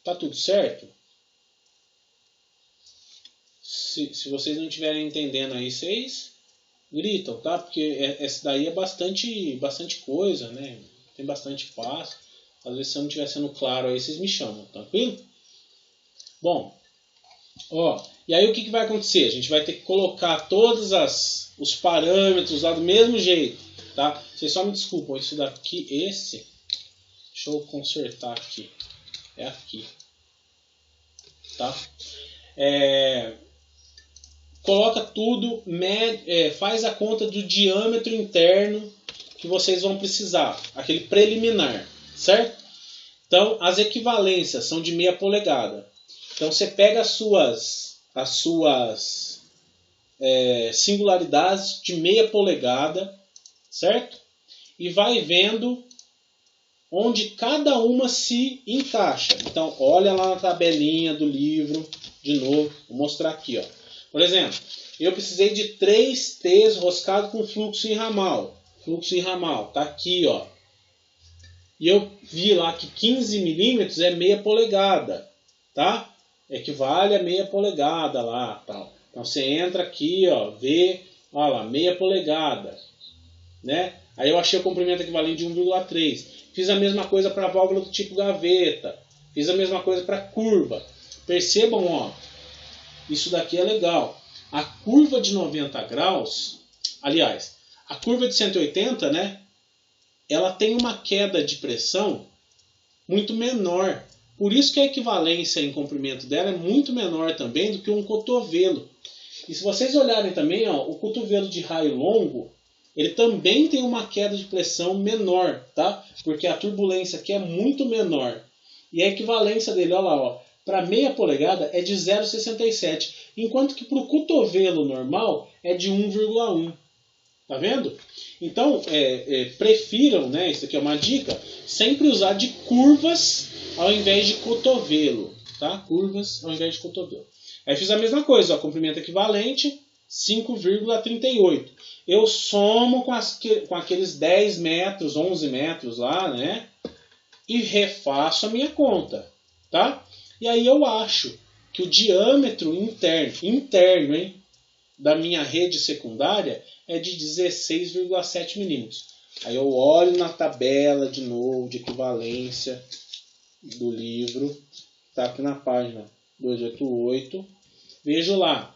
Tá tudo certo? Se vocês não estiverem entendendo aí, vocês gritam, tá? Porque essa daí é bastante coisa, né? Tem bastante passo. Às vezes se eu não estiver sendo claro aí, vocês me chamam, tranquilo? Bom, e aí o que vai acontecer? A gente vai ter que colocar todos os parâmetros lá do mesmo jeito, tá? Vocês só me desculpam, isso daqui, deixa eu consertar aqui. É aqui, tá? Coloca tudo, faz a conta do diâmetro interno que vocês vão precisar, aquele preliminar, certo? Então, as equivalências são de meia polegada. Então, você pega as suas singularidades de meia polegada, certo? E vai vendo onde cada uma se encaixa. Então, olha lá na tabelinha do livro, de novo, vou mostrar aqui, ó. Por exemplo, eu precisei de 3 T's roscado com fluxo em ramal. Fluxo em ramal, tá aqui, ó. E eu vi lá que 15 milímetros é meia polegada, tá? Equivale a meia polegada lá, tal. Então você entra aqui, ó, vê, olha lá, meia polegada, né? Aí eu achei o comprimento equivalente de 1,3. Fiz a mesma coisa para a válvula do tipo gaveta. Fiz a mesma coisa para a curva. Percebam, ó, isso daqui é legal. A curva de 90 graus, aliás, a curva de 180, né? Ela tem uma queda de pressão muito menor. Por isso que a equivalência em comprimento dela é muito menor também do que um cotovelo. E se vocês olharem também, ó, o cotovelo de raio longo, ele também tem uma queda de pressão menor, tá? Porque a turbulência aqui é muito menor. E a equivalência dele, olha lá, ó, para meia polegada é de 0,67, enquanto que para o cotovelo normal é de 1,1. Tá vendo? Então, prefiram, né, isso aqui é uma dica, sempre usar de curvas ao invés de cotovelo, tá? Curvas ao invés de cotovelo. Aí fiz a mesma coisa, ó, comprimento equivalente, 5,38. Eu somo com aqueles 10 metros, 11 metros lá, né? E refaço a minha conta, tá? E aí eu acho que o diâmetro interno, hein, da minha rede secundária é de 16,7 milímetros. Aí eu olho na tabela de novo de equivalência do livro, está aqui na página 288, vejo lá,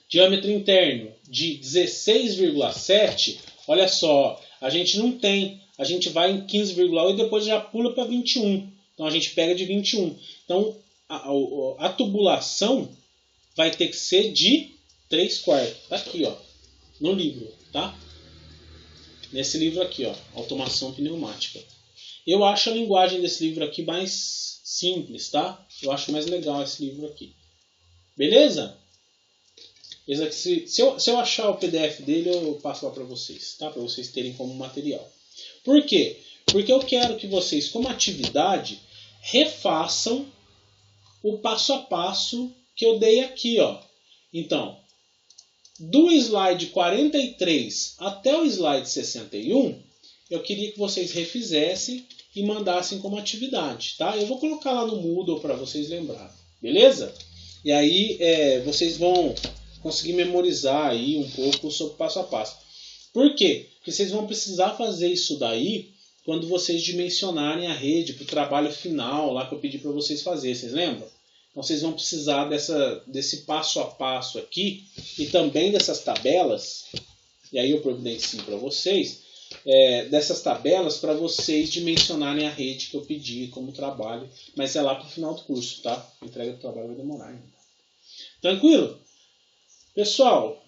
diâmetro interno de 16,7, olha só, a gente não tem, a gente vai em 15,8 e depois já pula para 21, então a gente pega de 21. Então a tubulação vai ter que ser de 3/4, tá aqui, ó, no livro, tá? Nesse livro aqui, ó, Automação Pneumática. Eu acho a linguagem desse livro aqui mais simples, tá? Eu acho mais legal esse livro aqui. Beleza? Esse aqui, se eu achar o PDF dele, eu passo lá para vocês, tá? Para vocês terem como material. Por quê? Porque eu quero que vocês, como atividade, refaçam o passo a passo que eu dei aqui, ó. Então, do slide 43 até o slide 61, eu queria que vocês refizessem e mandassem como atividade, tá? Eu vou colocar lá no Moodle para vocês lembrarem, beleza? E aí vocês vão conseguir memorizar aí um pouco sobre passo a passo. Por quê? Porque vocês vão precisar fazer isso daí quando vocês dimensionarem a rede para o trabalho final lá que eu pedi para vocês fazerem. Vocês lembram? Então vocês vão precisar desse passo a passo aqui e também dessas tabelas. E aí eu providencio para vocês dessas tabelas para vocês dimensionarem a rede que eu pedi como trabalho. Mas é lá para o final do curso, tá? A entrega do trabalho vai demorar ainda. Tranquilo? Pessoal,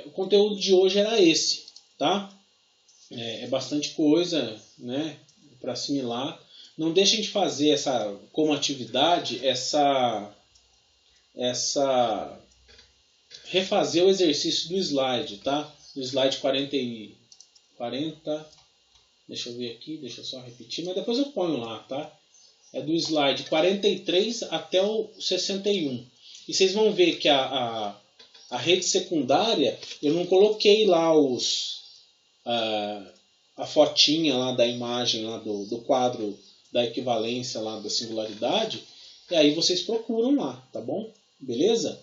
o conteúdo de hoje era esse, tá? É bastante coisa, né, para assimilar. Não deixem de fazer como atividade refazer o exercício do slide, tá? Do slide 40, deixa eu ver aqui, deixa eu só repetir, mas depois eu ponho lá, tá? É do slide 43 até o 61. E vocês vão ver que a rede secundária, eu não coloquei lá a fotinha lá da imagem lá do quadro da equivalência lá da singularidade, e aí vocês procuram lá, tá bom? Beleza?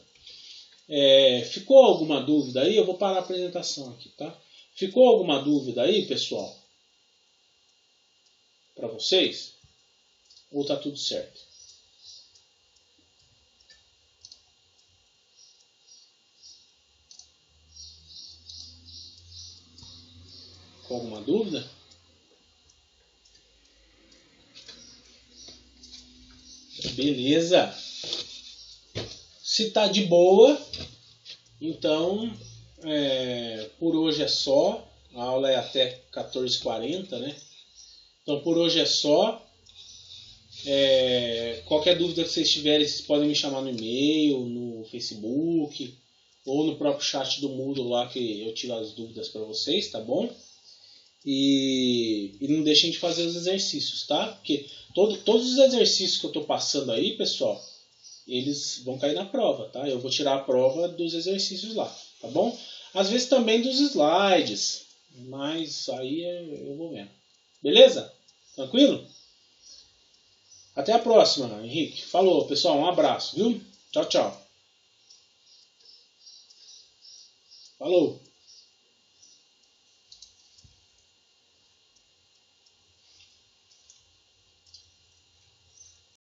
Ficou alguma dúvida aí? Eu vou parar a apresentação aqui, tá? Ficou alguma dúvida aí, pessoal? Para vocês? Ou tá tudo certo? Ficou alguma dúvida? Beleza. Se tá de boa, então por hoje é só. A aula é até 14h40, né? Então por hoje é só. Qualquer dúvida que vocês tiverem, vocês podem me chamar no e-mail, no Facebook ou no próprio chat do Moodle lá que eu tiro as dúvidas para vocês, tá bom? E não deixem de fazer os exercícios, tá? Porque todos os exercícios que eu estou passando aí, pessoal, eles vão cair na prova, tá? Eu vou tirar a prova dos exercícios lá, tá bom? Às vezes também dos slides, mas aí eu vou vendo. Beleza? Tranquilo? Até a próxima, Henrique. Falou, pessoal. Um abraço, viu? Tchau, tchau. Falou.